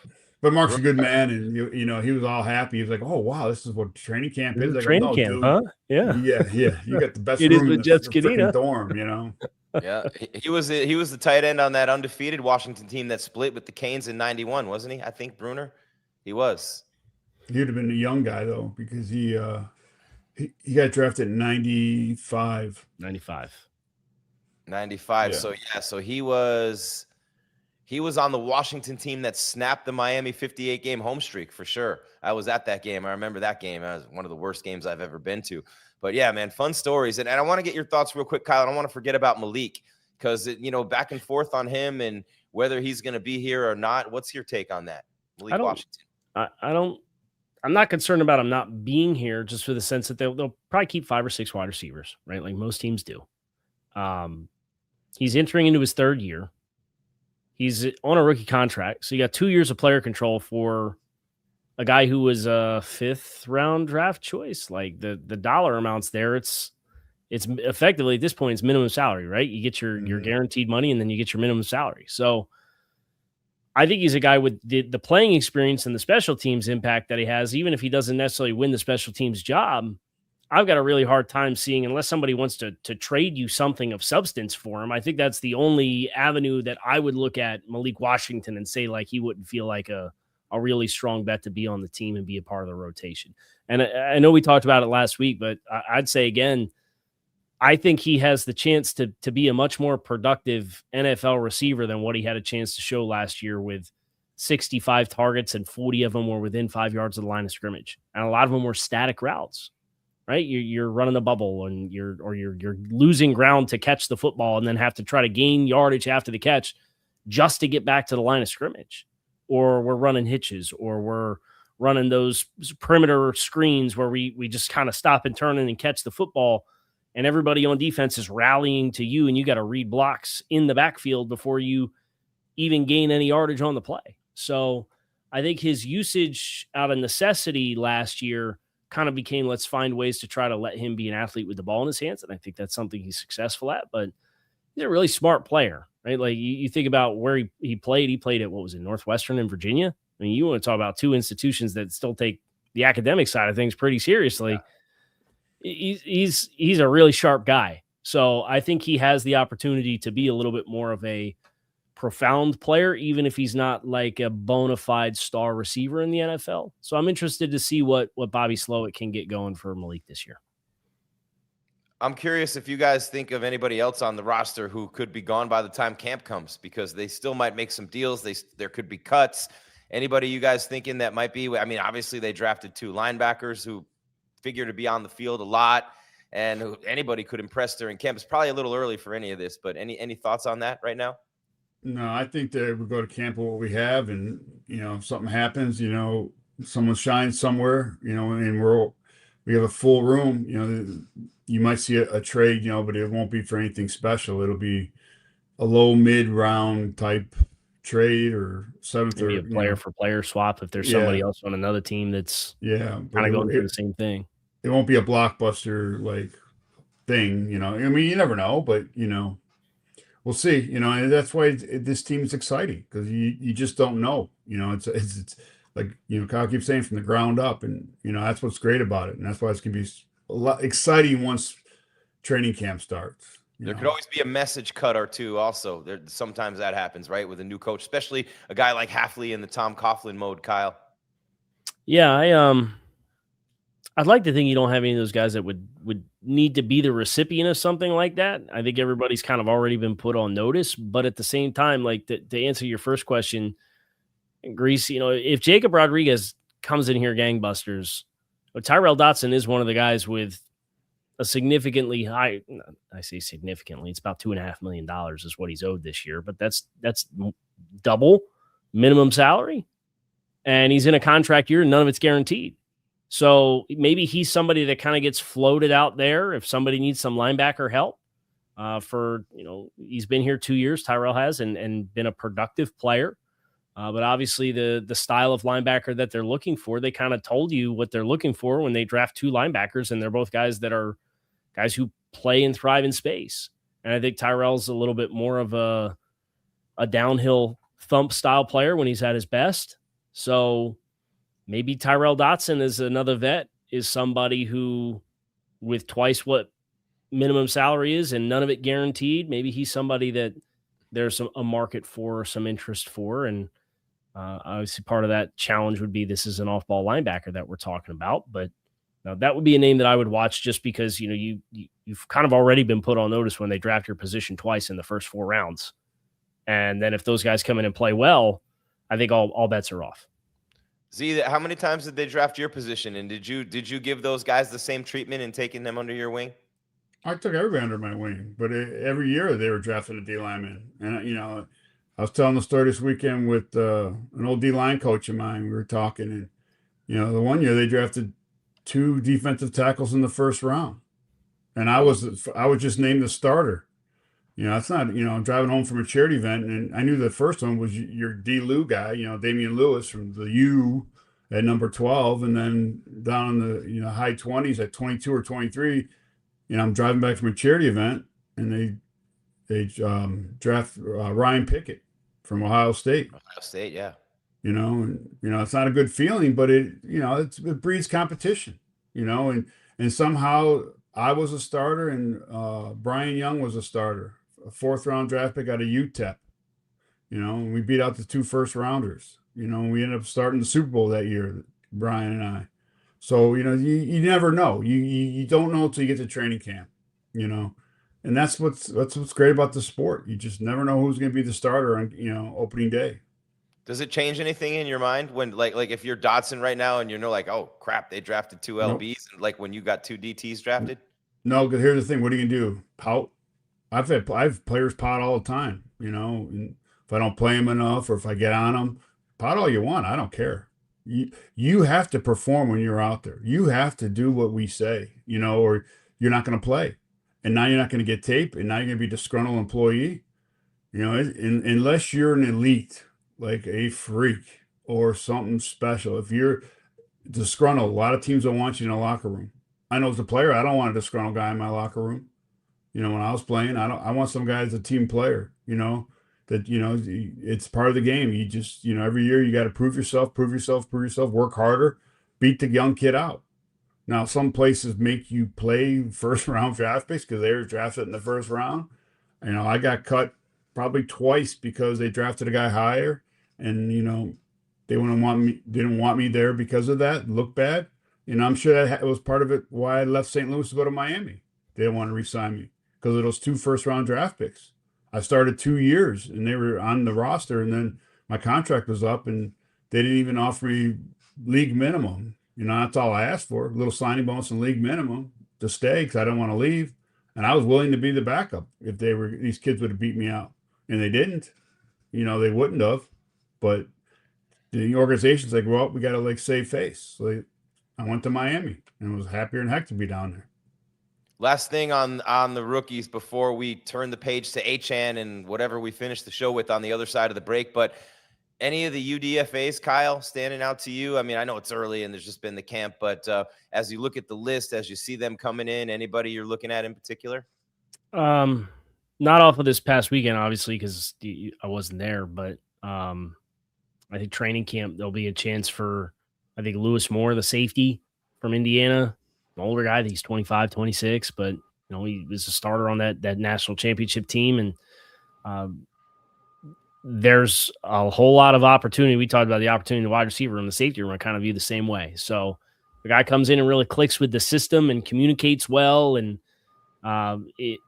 Mark's a good man, and he was all happy. He was like, oh wow, this is what training camp is. Like, training camp, dude. huh? Yeah. Yeah. You got the best It room is in with the Zgonina. dorm, Yeah, he was the tight end on that undefeated Washington team that split with the Canes in '91, wasn't he? I think Bruner, he was. He'd have been a young guy though, because he got drafted in 95. 95. Yeah. So he was on the Washington team that snapped the Miami 58 game home streak for sure. I was at that game. I remember that game. It was one of the worst games I've ever been to. But yeah, man, fun stories. And I want to get your thoughts real quick, Kyle. I don't want to forget about Malik, because back and forth on him and whether he's going to be here or not. What's your take on that, Malik Washington? I'm not concerned about him not being here, just for the sense that they'll probably keep 5 or 6 wide receivers, right? Like most teams do. He's entering into his 3rd year. He's on a rookie contract. So you got 2 years of player control for a guy who was a 5th round draft choice. Like the dollar amounts there, it's effectively at this point, it's minimum salary, right? You get your guaranteed money, and then you get your minimum salary. So I think he's a guy with the playing experience and the special teams impact that he has. Even if he doesn't necessarily win the special teams job, I've got a really hard time seeing, unless somebody wants to trade you something of substance for him. I think that's the only avenue that I would look at Malik Washington and say, like, he wouldn't feel like a really strong bet to be on the team and be a part of the rotation. And I know we talked about it last week, but I'd say again, I think he has the chance to be a much more productive NFL receiver than what he had a chance to show last year, with 65 targets and 40 of them were within 5 yards of the line of scrimmage. And a lot of them were static routes, right? You're running a bubble, and you're losing ground to catch the football and then have to try to gain yardage after the catch just to get back to the line of scrimmage. Or we're running hitches, or we're running those perimeter screens where we just kind of stop and turn in and catch the football, and everybody on defense is rallying to you, and you got to read blocks in the backfield before you even gain any yardage on the play. So I think his usage out of necessity last year kind of became, let's find ways to try to let him be an athlete with the ball in his hands. And I think that's something he's successful at, but he's a really smart player, right? Like you think about where he played. He played at, what was it, Northwestern in Virginia? I mean, you want to talk about 2 institutions that still take the academic side of things pretty seriously. Yeah. He's a really sharp guy. So I think he has the opportunity to be a little bit more of a profound player, even if he's not like a bona fide star receiver in the NFL. So I'm interested to see what Bobby Slowick can get going for Malik this year. I'm curious if you guys think of anybody else on the roster who could be gone by the time camp comes, because they still might make some deals. There could be cuts. Anybody you guys thinking that might be? I mean, obviously they drafted 2 linebackers who figure to be on the field a lot, and anybody could impress during camp. It's probably a little early for any of this, but any thoughts on that right now? No, I think that we go to camp with what we have, and if something happens, someone shines somewhere, and we have a full room. You might see a trade, but it won't be for anything special. It'll be a low mid round type trade or seventh Maybe or a player for player swap if there's somebody else on another team that's kind of going through the same thing. It won't be a blockbuster like thing, you know. I mean, you never know, but you know, we'll see. You know, and that's why this team is exciting because you just don't know. You know, it's like, you know, Kyle keeps saying, from the ground up, and you know that's what's great about it, and that's why it's gonna be a lot exciting once training camp starts. There could always be a message cut or two. Also, sometimes that happens, right, with a new coach, especially a guy like Hafley in the Tom Coughlin mode. Kyle. Yeah, I'd like to think you don't have any of those guys that would need to be the recipient of something like that. I think everybody's kind of already been put on notice, but at the same time, like to answer your first question, Grease, you know, if Jacob Rodriguez comes in here gangbusters, Tyrel Dotson is one of the guys with a significantly high, I say significantly, it's about $2.5 million is what he's owed this year, but that's double minimum salary. And he's in a contract year, and none of it's guaranteed. So maybe he's somebody that kind of gets floated out there if somebody needs some linebacker help. For, you know, he's been here 2 years, Tyrell has, and been a productive player. But obviously the style of linebacker that they're looking for, they kind of told you what they're looking for when they draft two linebackers, and they're both guys that are guys who play and thrive in space. And I think Tyrell's a little bit more of a downhill thump style player when he's at his best. So maybe Tyrel Dotson is another vet, is somebody who, with twice what minimum salary is and none of it guaranteed, maybe he's somebody that there's a market for, some interest for. And obviously part of that challenge would be this is an off-ball linebacker that we're talking about. But that would be a name that I would watch, just because, you know, you've kind of already been put on notice when they draft your position twice in the first 4 rounds. And then if those guys come in and play well, I think all bets are off. Z, how many times did they draft your position, and did you give those guys the same treatment in taking them under your wing? I took everybody under my wing, but every year they were drafting a D lineman. And, you know, I was telling the story this weekend with an old D line coach of mine. We were talking, and, you know, the one year they drafted 2 defensive tackles in the first round, and I was just named the starter. You know, it's not, you know, I'm driving home from a charity event, and I knew the first one was your D. Lou guy, you know, Damian Lewis from the U at number 12, and then down in the, you know, high 20s at 22 or 23, you know, I'm driving back from a charity event, and they draft Ryan Pickett from Ohio State. Ohio State, yeah. You know, and, you know, it's not a good feeling, but it breeds competition, you know, and somehow I was a starter, and Brian Young was a starter, a 4th round draft pick out of UTEP, you know, and we beat out the 2 first rounders, you know, and we ended up starting the Super Bowl that year, Brian and I. So, you know, you never know. You don't know until you get to training camp, you know, and that's what's great about the sport. You just never know who's going to be the starter on, you know, opening day. Does it change anything in your mind when, like if you're Dotson right now and you're like, oh crap, they drafted 2 LBs, and like when you got 2 DTs drafted? No, because here's the thing: what are you gonna do? Pout? I've players pout all the time, you know. And if I don't play them enough, or if I get on them, pout all you want. I don't care. You have to perform when you're out there. You have to do what we say, you know, or you're not going to play. And now you're not going to get tape, and now you're going to be a disgruntled employee. You know, unless you're an elite, like a freak or something special. If you're disgruntled, a lot of teams don't want you in a locker room. I know as a player, I don't want a disgruntled guy in my locker room. You know, when I was playing, I want some guy as a team player, you know, that, you know, it's part of the game. You just, you know, every year you got to prove yourself, work harder, beat the young kid out. Now, some places make you play first round draft picks because they were drafted in the first round. You know, I got cut probably twice because they drafted a guy higher, and, you know, they didn't want me there because of that. Look bad. You know, I'm sure that was part of it why I left St. Louis to go to Miami. They didn't want to re-sign me because of those 2 first-round draft picks. I started 2 years, and they were on the roster, and then my contract was up, and they didn't even offer me league minimum. You know, that's all I asked for, a little signing bonus and league minimum to stay because I didn't want to leave. And I was willing to be the backup if these kids would have beat me out. And they didn't. You know, they wouldn't have. But the organization's like, well, we got to, like, save face. So I went to Miami and was happier than heck to be down there. Last thing on the rookies before we turn the page to Achane and whatever we finish the show with on the other side of the break. But any of the UDFAs, Kyle, standing out to you? I mean, I know it's early and there's just been the camp, but as you look at the list, as you see them coming in, anybody you're looking at in particular? Not off of this past weekend, obviously, because I wasn't there, but I think training camp, there'll be a chance for, I think, Lewis Moore, the safety from Indiana, an older guy. I think he's 25, 26, but he was a starter on that national championship team. And there's a whole lot of opportunity. We talked about the opportunity in the wide receiver room, the safety room. I kind of view the same way. So the guy comes in and really clicks with the system and communicates well and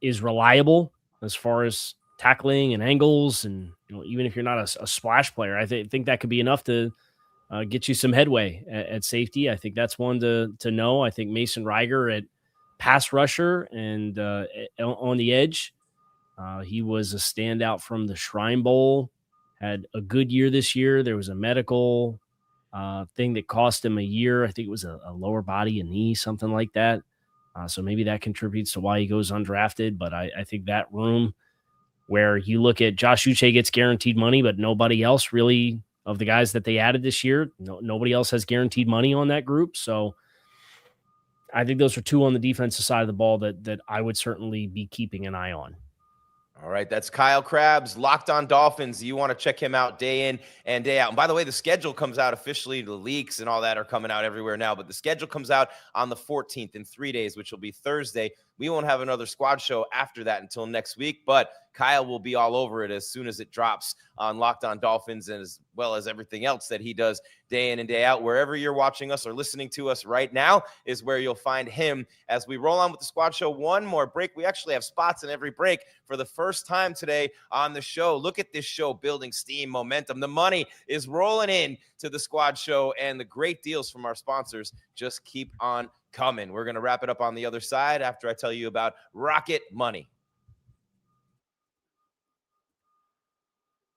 is reliable as far as tackling and angles. And even if you're not a splash player, I think that could be enough to get you some headway at safety. I think that's one to know. I think Mason Reiger at pass rusher and on the edge. He was a standout from the Shrine Bowl, had a good year this year. There was a medical thing that cost him a year. I think it was a lower body, a knee, something like that. So maybe that contributes to why he goes undrafted. But I think that room where you look at Josh Uche gets guaranteed money, but nobody else really of the guys that they added this year, nobody else has guaranteed money on that group. So I think those are two on the defensive side of the ball that I would certainly be keeping an eye on. All right, that's Kyle Krabs, Locked On Dolphins. You want to check him out day in and day out. And by the way, the schedule comes out officially. The leaks and all that are coming out everywhere now, but the schedule comes out on the 14th in 3 days, which will be Thursday. We won't have another squad show after that until next week, but Kyle will be all over it as soon as it drops on Locked On Dolphins, and as well as everything else that he does day in and day out. Wherever you're watching us or listening to us right now is where you'll find him. As we roll on with the squad show, one more break. We actually have spots in every break for the first time today on the show. Look at this show building steam, momentum. The money is rolling in to the squad show, and the great deals from our sponsors just keep on coming. We're going to wrap it up on the other side after I tell you about Rocket Money.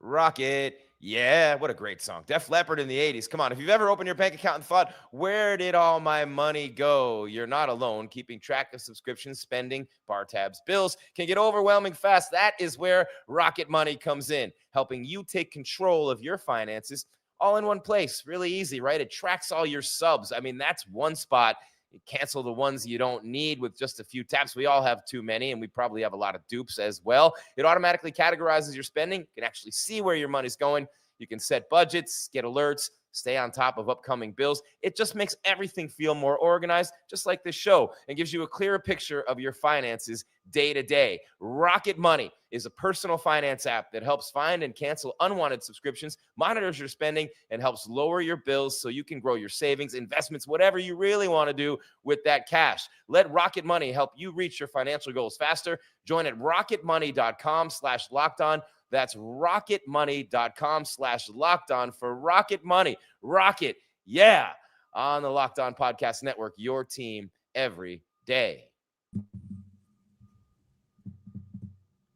Rocket. Yeah, what a great song. Def Leppard in the 80s. Come on, if you've ever opened your bank account and thought, where did all my money go? You're not alone. Keeping track of subscriptions, spending, bar tabs, bills can get overwhelming fast. That is where Rocket Money comes in, helping you take control of your finances all in one place. Really easy, right? It tracks all your subs. I mean, that's one spot. You cancel the ones you don't need with just a few taps. We all have too many, and we probably have a lot of dupes as well. It automatically categorizes your spending. You can actually see where your money's going. You can set budgets, get alerts, stay on top of upcoming bills. It just makes everything feel more organized, just like this show, and gives you a clearer picture of your finances day to day. Rocket Money is a personal finance app that helps find and cancel unwanted subscriptions, monitors your spending, and helps lower your bills so you can grow your savings, investments, whatever you really want to do with that cash. Let Rocket Money help you reach your financial goals faster. Join at rocketmoney.com/lockedon. That's rocketmoney.com/lockedon for Rocket Money. Rocket, yeah, on the Locked On Podcast Network, your team every day.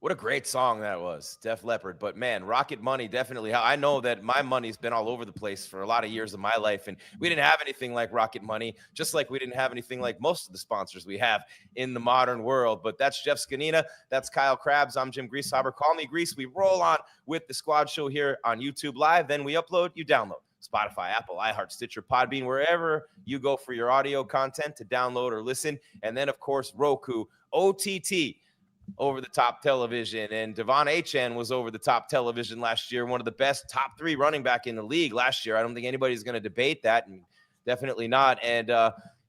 What a great song that was, Def Leppard. But man, Rocket Money definitely. I know that my money's been all over the place for a lot of years of my life, and we didn't have anything like Rocket Money, just like we didn't have anything like most of the sponsors we have in the modern world. But that's Jeff Zgonina. That's Kyle Krabs. I'm Jim Grieshaber. Call me Grease. We roll on with the squad show here on YouTube Live. Then we upload, you download. Spotify, Apple, iHeart, Stitcher, Podbean, wherever you go for your audio content to download or listen. And then, of course, Roku, OTT, over-the-top television. And Devon Achane was over-the-top television last year, one of the best top 3 running back in the league last year. I don't think anybody's going to debate that, and definitely not. And,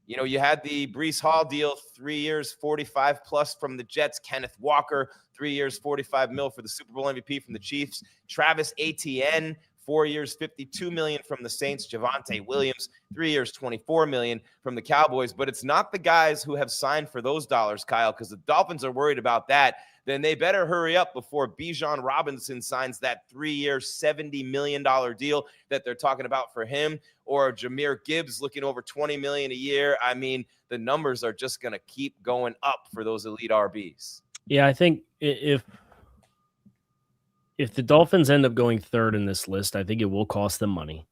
you had the Breece Hall deal, 3 years, 45+ from the Jets. Kenneth Walker, 3 years, $45 million for the Super Bowl MVP from the Chiefs. Travis Etienne, 4 years, $52 million from the Saints. Javonte Williams, 3 years, $24 million from the Cowboys. But it's not the guys who have signed for those dollars, Kyle, because the Dolphins are worried about that. Then they better hurry up before Bijan Robinson signs that 3-year, $70 million deal that they're talking about for him, or Jahmyr Gibbs looking over $20 million a year. I mean, the numbers are just going to keep going up for those elite RBs. Yeah, I think if the Dolphins end up going third in this list, I think it will cost them money.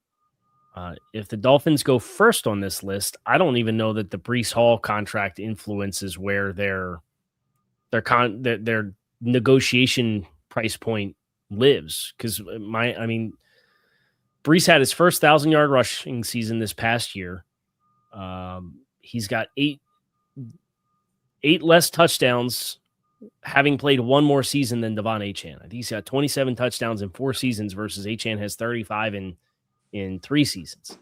If the Dolphins go first on this list, I don't even know that the Breece Hall contract influences where their negotiation price point lives. Because Breece had his first 1,000-yard rushing season this past year. He's got eight less touchdowns, having played one more season than Devon Achane. I think he's got 27 touchdowns in 4 seasons versus Achane has 35 in 3 seasons.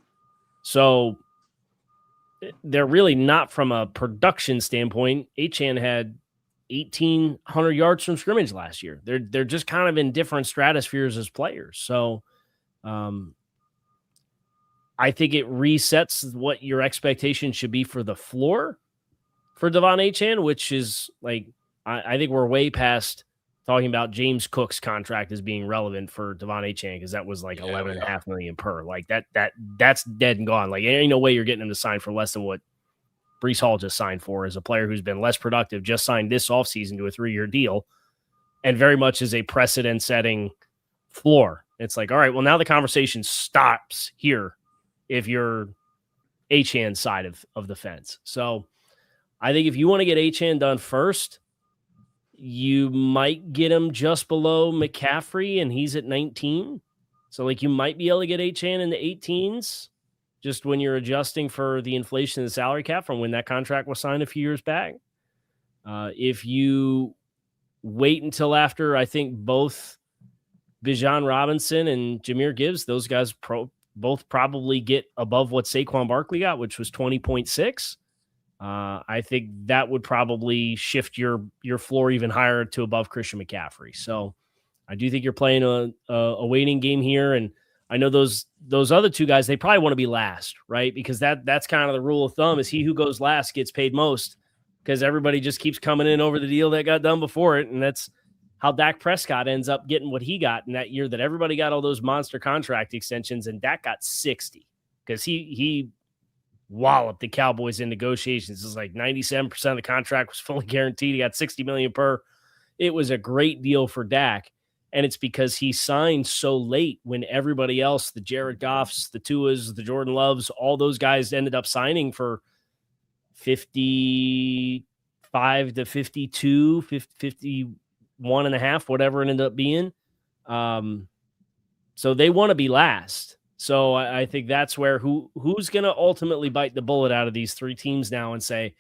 So they're really not, from a production standpoint. Achane had 1,800 yards from scrimmage last year. They're just kind of in different stratospheres as players. So I think it resets what your expectation should be for the floor for Devon Achane, which is like, I think we're way past talking about James Cook's contract as being relevant for Devon Achane, because that was like $11.5 million per. Like that's dead and gone. Like, ain't no way you're getting him to sign for less than what Breece Hall just signed for, as a player who's been less productive, just signed this offseason to a 3-year deal, and very much is a precedent-setting floor. It's like, all right, well, now the conversation stops here if you're Achane side of the fence. So I think if you want to get Achane done first, you might get him just below McCaffrey, and he's at 19. So, like, you might be able to get Achane in the 18s, just when you're adjusting for the inflation of the salary cap from when that contract was signed a few years back. If you wait until after, I think, both Bijan Robinson and Jahmyr Gibbs, those guys both probably get above what Saquon Barkley got, which was 20.6. I think that would probably shift your floor even higher to above Christian McCaffrey. So I do think you're playing a waiting game here. And I know those other 2 guys, they probably want to be last, right? Because that's kind of the rule of thumb, is he who goes last gets paid most, because everybody just keeps coming in over the deal that got done before it. And that's how Dak Prescott ends up getting what he got in that year that everybody got all those monster contract extensions, and Dak got 60 because he walloped the Cowboys in negotiations. It was like 97% of the contract was fully guaranteed. He got $60 million per. It was a great deal for Dak. And it's because he signed so late when everybody else, the Jared Goffs, the Tuas, the Jordan Loves, all those guys ended up signing for 55 to 52, 51 and a half, whatever it ended up being. So they want to be last. So I think that's where who's going to ultimately bite the bullet out of these 3 teams now and say,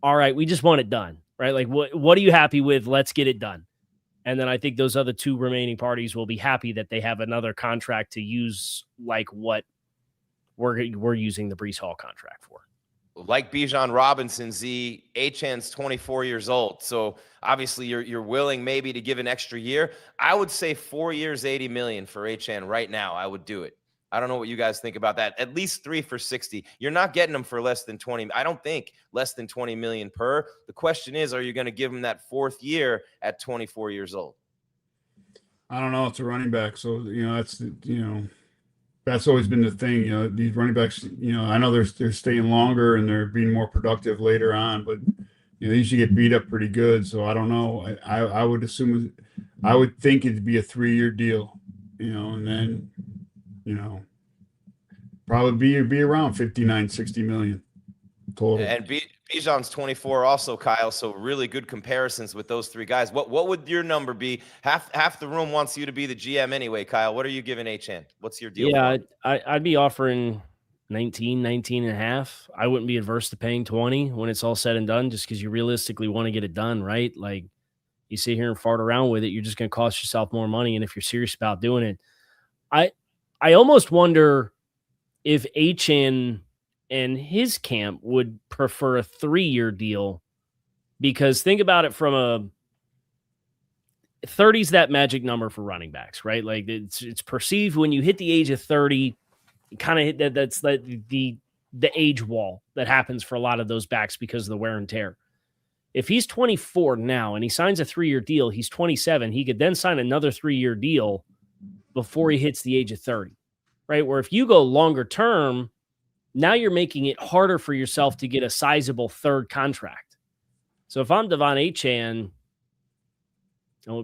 all right, we just want it done, right? Like, what are you happy with? Let's get it done. And then I think those other 2 remaining parties will be happy that they have another contract to use, like what we're using the Breece Hall contract for. Like Bijan Robinson, Achane's 24 years old. So obviously you're willing maybe to give an extra year. I would say 4 years, $80 million for Achane right now. I would do it. I don't know what you guys think about that. At least 3 for 60. You're not getting them for less than 20. I don't think less than 20 million per. The question is, are you going to give him that 4th year at 24 years old? I don't know. It's a running back. So, that's always been the thing. These running backs, I know they're staying longer and they're being more productive later on, but they usually get beat up pretty good. So I don't know. I would assume, I would think it'd be a 3-year deal, and then, probably be around 59, 60 million total. And Bijan's 24 also, Kyle. So really good comparisons with those 3 guys. What would your number be? Half the room wants you to be the GM anyway, Kyle. What are you giving Achane? What's your deal? Yeah, I'd be offering 19 and a half. I wouldn't be adverse to paying 20 when it's all said and done, just because you realistically want to get it done, right? Like, you sit here and fart around with it, you're just going to cost yourself more money. And if you're serious about doing it, I almost wonder if Achane and his camp would prefer a 3-year deal, because think about it from a 30's that magic number for running backs, right? Like, it's perceived when you hit the age of 30, kind of hit that. That's like the age wall that happens for a lot of those backs because of the wear and tear. If he's 24 now and he signs a 3-year deal, he's 27. He could then sign another 3-year deal before he hits the age of 30, right? Where if you go longer term, now you're making it harder for yourself to get a sizable 3rd contract. So if I'm Devon Achane,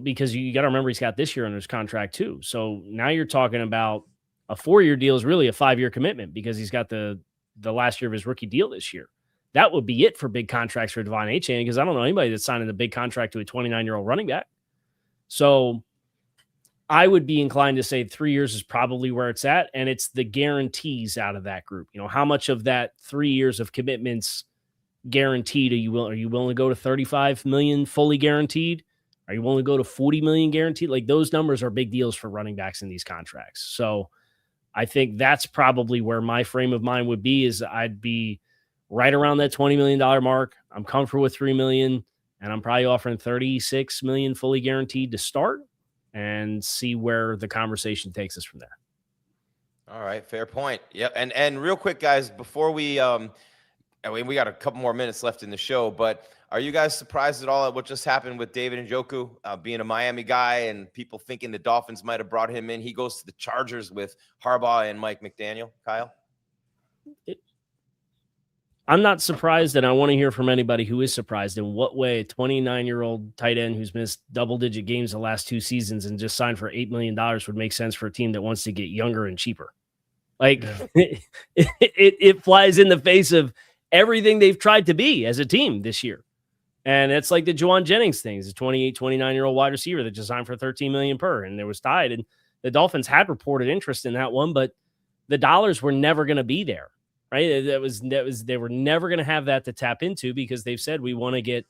because you got to remember he's got this year under his contract too. So now you're talking about A 4-year deal is really a 5-year commitment because he's got the last year of his rookie deal this year. That would be it for big contracts for Devon Achane, because I don't know anybody that's signing a big contract to a 29-year-old running back. So I would be inclined to say 3 years is probably where it's at, and it's the guarantees out of that group. You know, how much of that 3 years of commitments guaranteed are you willing to go to 35 million fully guaranteed? Are you willing to go to 40 million guaranteed? Like, those numbers are big deals for running backs in these contracts. So I think that's probably where my frame of mind would be, is I'd be right around that $20 million mark. I'm comfortable with $3 million, and I'm probably offering $36 million fully guaranteed to start and see where the conversation takes us from there. All right. Fair point. Yep. And real quick, guys, before we got a couple more minutes left in the show, but are you guys surprised at all at what just happened with David Njoku, being a Miami guy and people thinking the Dolphins might have brought him in? He goes to the Chargers with Harbaugh and Mike McDaniel. Kyle? I'm not surprised, and I want to hear from anybody who is surprised. In what way a 29-year-old tight end who's missed double-digit games the last 2 seasons and just signed for $8 million would make sense for a team that wants to get younger and cheaper? Like, it flies in the face of everything they've tried to be as a team this year. And it's like the Juwan Jennings thing. He's a 28, 29-year-old wide receiver that just signed for $13 million per, and there was tied. And the Dolphins had reported interest in that one, but the dollars were never going to be there. Right. They were never going to have that to tap into, because they've said we want to get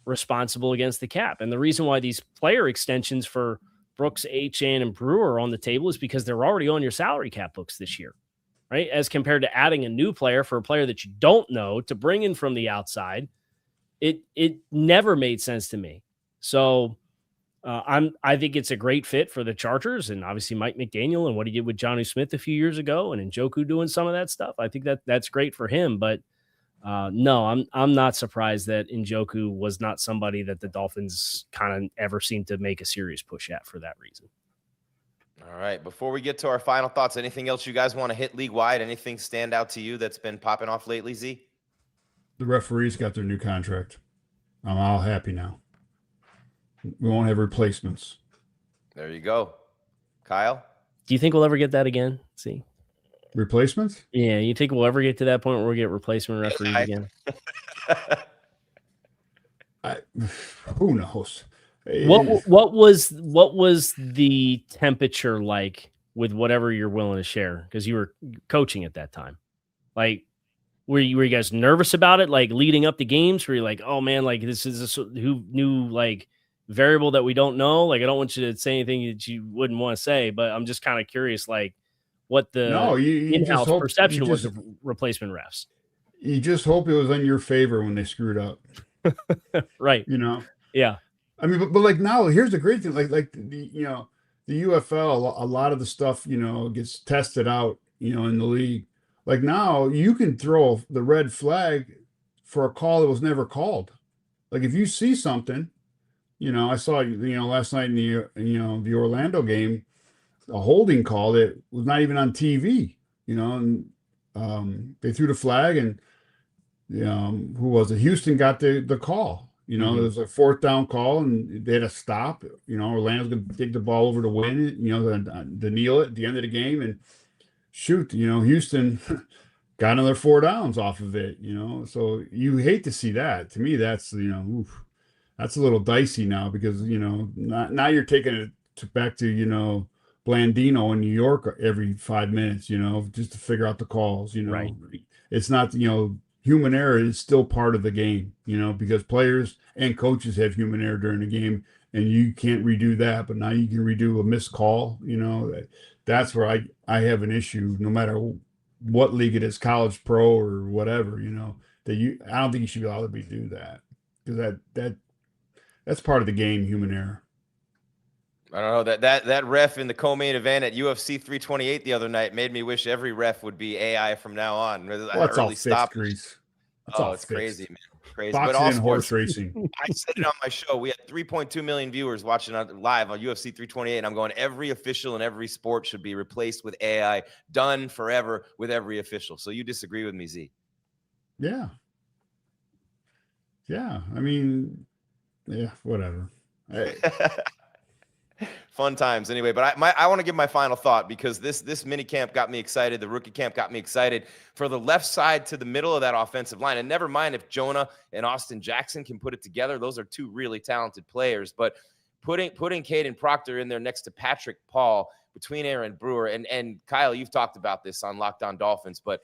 responsible against the cap. And the reason why these player extensions for Brooks, Achane, and Brewer are on the table is because they're already on your salary cap books this year. Right. As compared to adding a new player for a player that you don't know to bring in from the outside. It never made sense to me. So I think it's a great fit for the Chargers, and obviously Mike McDaniel and what he did with Jonnu Smith a few years ago, and Njoku doing some of that stuff. I think that's great for him. But no, I'm not surprised that Njoku was not somebody that the Dolphins kind of ever seemed to make a serious push at for that reason. All right. Before we get to our final thoughts, anything else you guys want to hit league wide? Anything stand out to you that's been popping off lately, Z? The referees got their new contract. I'm all happy now. We won't have replacements. There you go. Kyle? Do you think we'll ever get that again? See? Replacements? Yeah, you think we'll ever get to that point where we'll get replacement referees again? Who knows? What was the temperature like with whatever you're willing to share? Because you were coaching at that time. Like, were you guys nervous about it? Like, leading up to games, were you like, oh man, like this is a new like variable that we don't know? Like, I don't want you to say anything that you wouldn't want to say, but I'm just kind of curious, like, what the in-house perception was of replacement refs. You just hope it was in your favor when they screwed up. Right. You know? Yeah. I mean, but like now, here's the great thing. Like the UFL, a lot of the stuff, gets tested out, in the league. Like now, you can throw the red flag for a call that was never called. Like if you see something, I saw, last night in the Orlando game, a holding call that was not even on TV, and they threw the flag, and who was it? Houston got the call. There was a 4th down call, and they had to stop. Orlando's going to take the ball over to win it, to kneel it at the end of the game, and shoot, Houston got another 4 downs off of it, So you hate to see that. To me, that's, that's a little dicey now, because, now you're taking it back to, Blandino in New York every 5 minutes, just to figure out the calls, Right. It's not, human error is still part of the game, because players and coaches have human error during the game, and you can't redo that. But now you can redo a missed call. That's where I have an issue, no matter what league it is, college, pro, or whatever. I don't think you should be allowed to do that, because that's part of the game, human error. I don't know, that ref in the co-main event at UFC 328 the other night made me wish every ref would be AI from now on. Well, it's all fixed, Grease. It's crazy, man. Crazy. Boxing but all and sports, horse racing. I said it on my show. We had 3.2 million viewers watching live on UFC 328. And I'm going, every official in every sport should be replaced with AI, done forever with every official. So you disagree with me, Z? Yeah. Yeah. I mean, yeah, whatever. Fun times anyway. But I want to give my final thought, because this mini camp got me excited. The rookie camp got me excited for the left side to the middle of that offensive line. And never mind if Jonah and Austin Jackson can put it together. Those are two really talented players. But putting Kaden Proctor in there next to Patrick Paul, between Aaron Brewer and Kyle, you've talked about this on Locked On Dolphins, but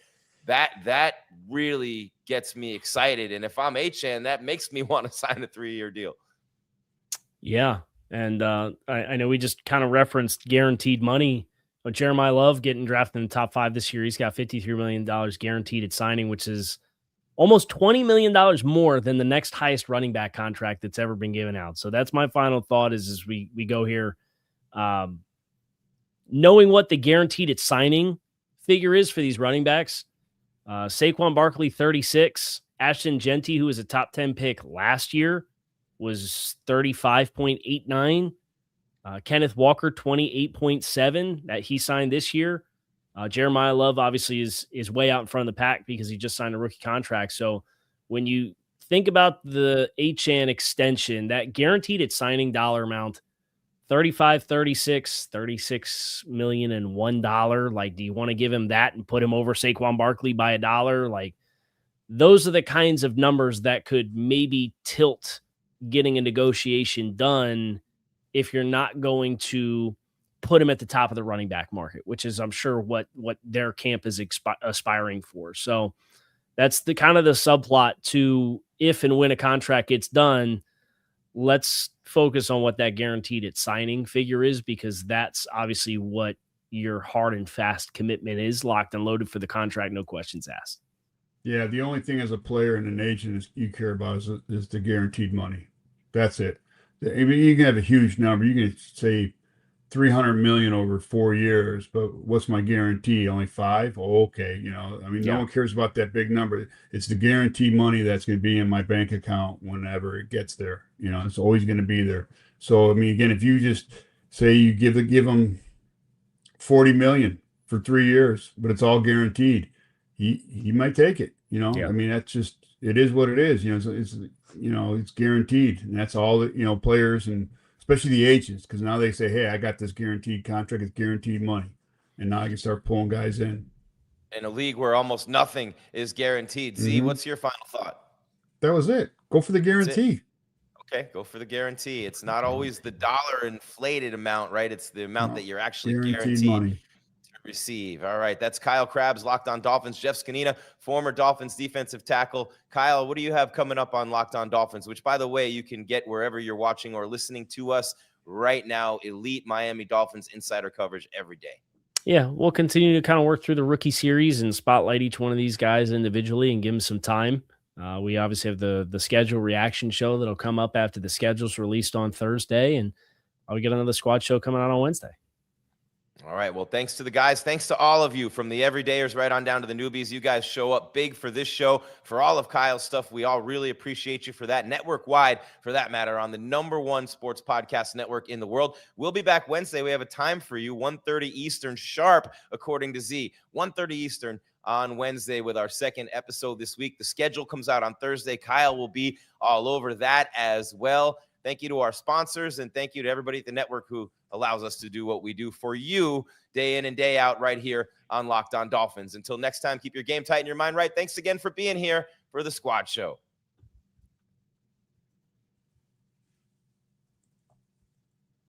that really gets me excited. And if I'm Achane, that makes me want to sign a 3-year deal. Yeah. And I know we just kind of referenced guaranteed money, but Jeremiah Love getting drafted in the top 5 this year. He's got $53 million guaranteed at signing, which is almost $20 million more than the next highest running back contract that's ever been given out. So that's my final thought is as we go here, knowing what the guaranteed at signing figure is for these running backs. Saquon Barkley, 36. Ashton Genty, who was a top 10 pick last year, was 35.89. Kenneth Walker, 28.7 that he signed this year. Jeremiah Love obviously is way out in front of the pack because he just signed a rookie contract. So when you think about the Achane extension, that guaranteed at signing dollar amount, 35, 36, $36 million and $1. Like, do you want to give him that and put him over Saquon Barkley by $1? Like, those are the kinds of numbers that could maybe tilt getting a negotiation done if you're not going to put him at the top of the running back market, which is, I'm sure, what their camp is aspiring for. So that's the kind of the subplot to if and when a contract gets done, let's focus on what that guaranteed at signing figure is, because that's obviously what your hard and fast commitment is, locked and loaded for the contract, no questions asked. Yeah, the only thing as a player and an agent is you care about is the guaranteed money. That's it. I mean, you can have a huge number. You can say $300 million over 4 years, but what's my guarantee? Only 5? Oh, okay. I mean, no one cares about that big number. It's the guaranteed money that's going to be in my bank account whenever it gets there. It's always going to be there. So, I mean, again, if you just say you give them $40 million for 3 years, but it's all guaranteed, he might take it. I mean, that's just, it is what it is. It's guaranteed, and that's all that players and especially the agents, because now they say, hey, I got this guaranteed contract, it's guaranteed money, and now I can start pulling guys in a league where almost nothing is guaranteed. Z, what's your final thought? That was it. Go for the guarantee. Okay, go for the guarantee. It's not always the dollar inflated amount, right? It's the amount that you're actually guaranteed money to receive. All right, that's Kyle Krabs, Locked On Dolphins. Jeff Zgonina, former Dolphins defensive tackle. Kyle, what do you have coming up on Locked On Dolphins, which, by the way, you can get wherever you're watching or listening to us right now. Elite Miami Dolphins insider coverage every day. Yeah, we'll continue to kind of work through the rookie series and spotlight each one of these guys individually and give them some time. We obviously have the schedule reaction show that'll come up after the schedule's released on Thursday, and I'll get another squad show coming out on Wednesday. All right. Well, thanks to the guys. Thanks to all of you, from the everydayers right on down to the newbies. You guys show up big for this show, for all of Kyle's stuff. We all really appreciate you for that. Network-wide, for that matter, on the #1 sports podcast network in the world. We'll be back Wednesday. We have a time for you, 1:30 Eastern sharp, according to Z. 1:30 Eastern on Wednesday with our second episode this week. The schedule comes out on Thursday. Kyle will be all over that as well. Thank you to our sponsors, and thank you to everybody at the network who allows us to do what we do for you day in and day out right here on Locked On Dolphins. Until next time, keep your game tight and your mind right. Thanks again for being here for the Squad Show.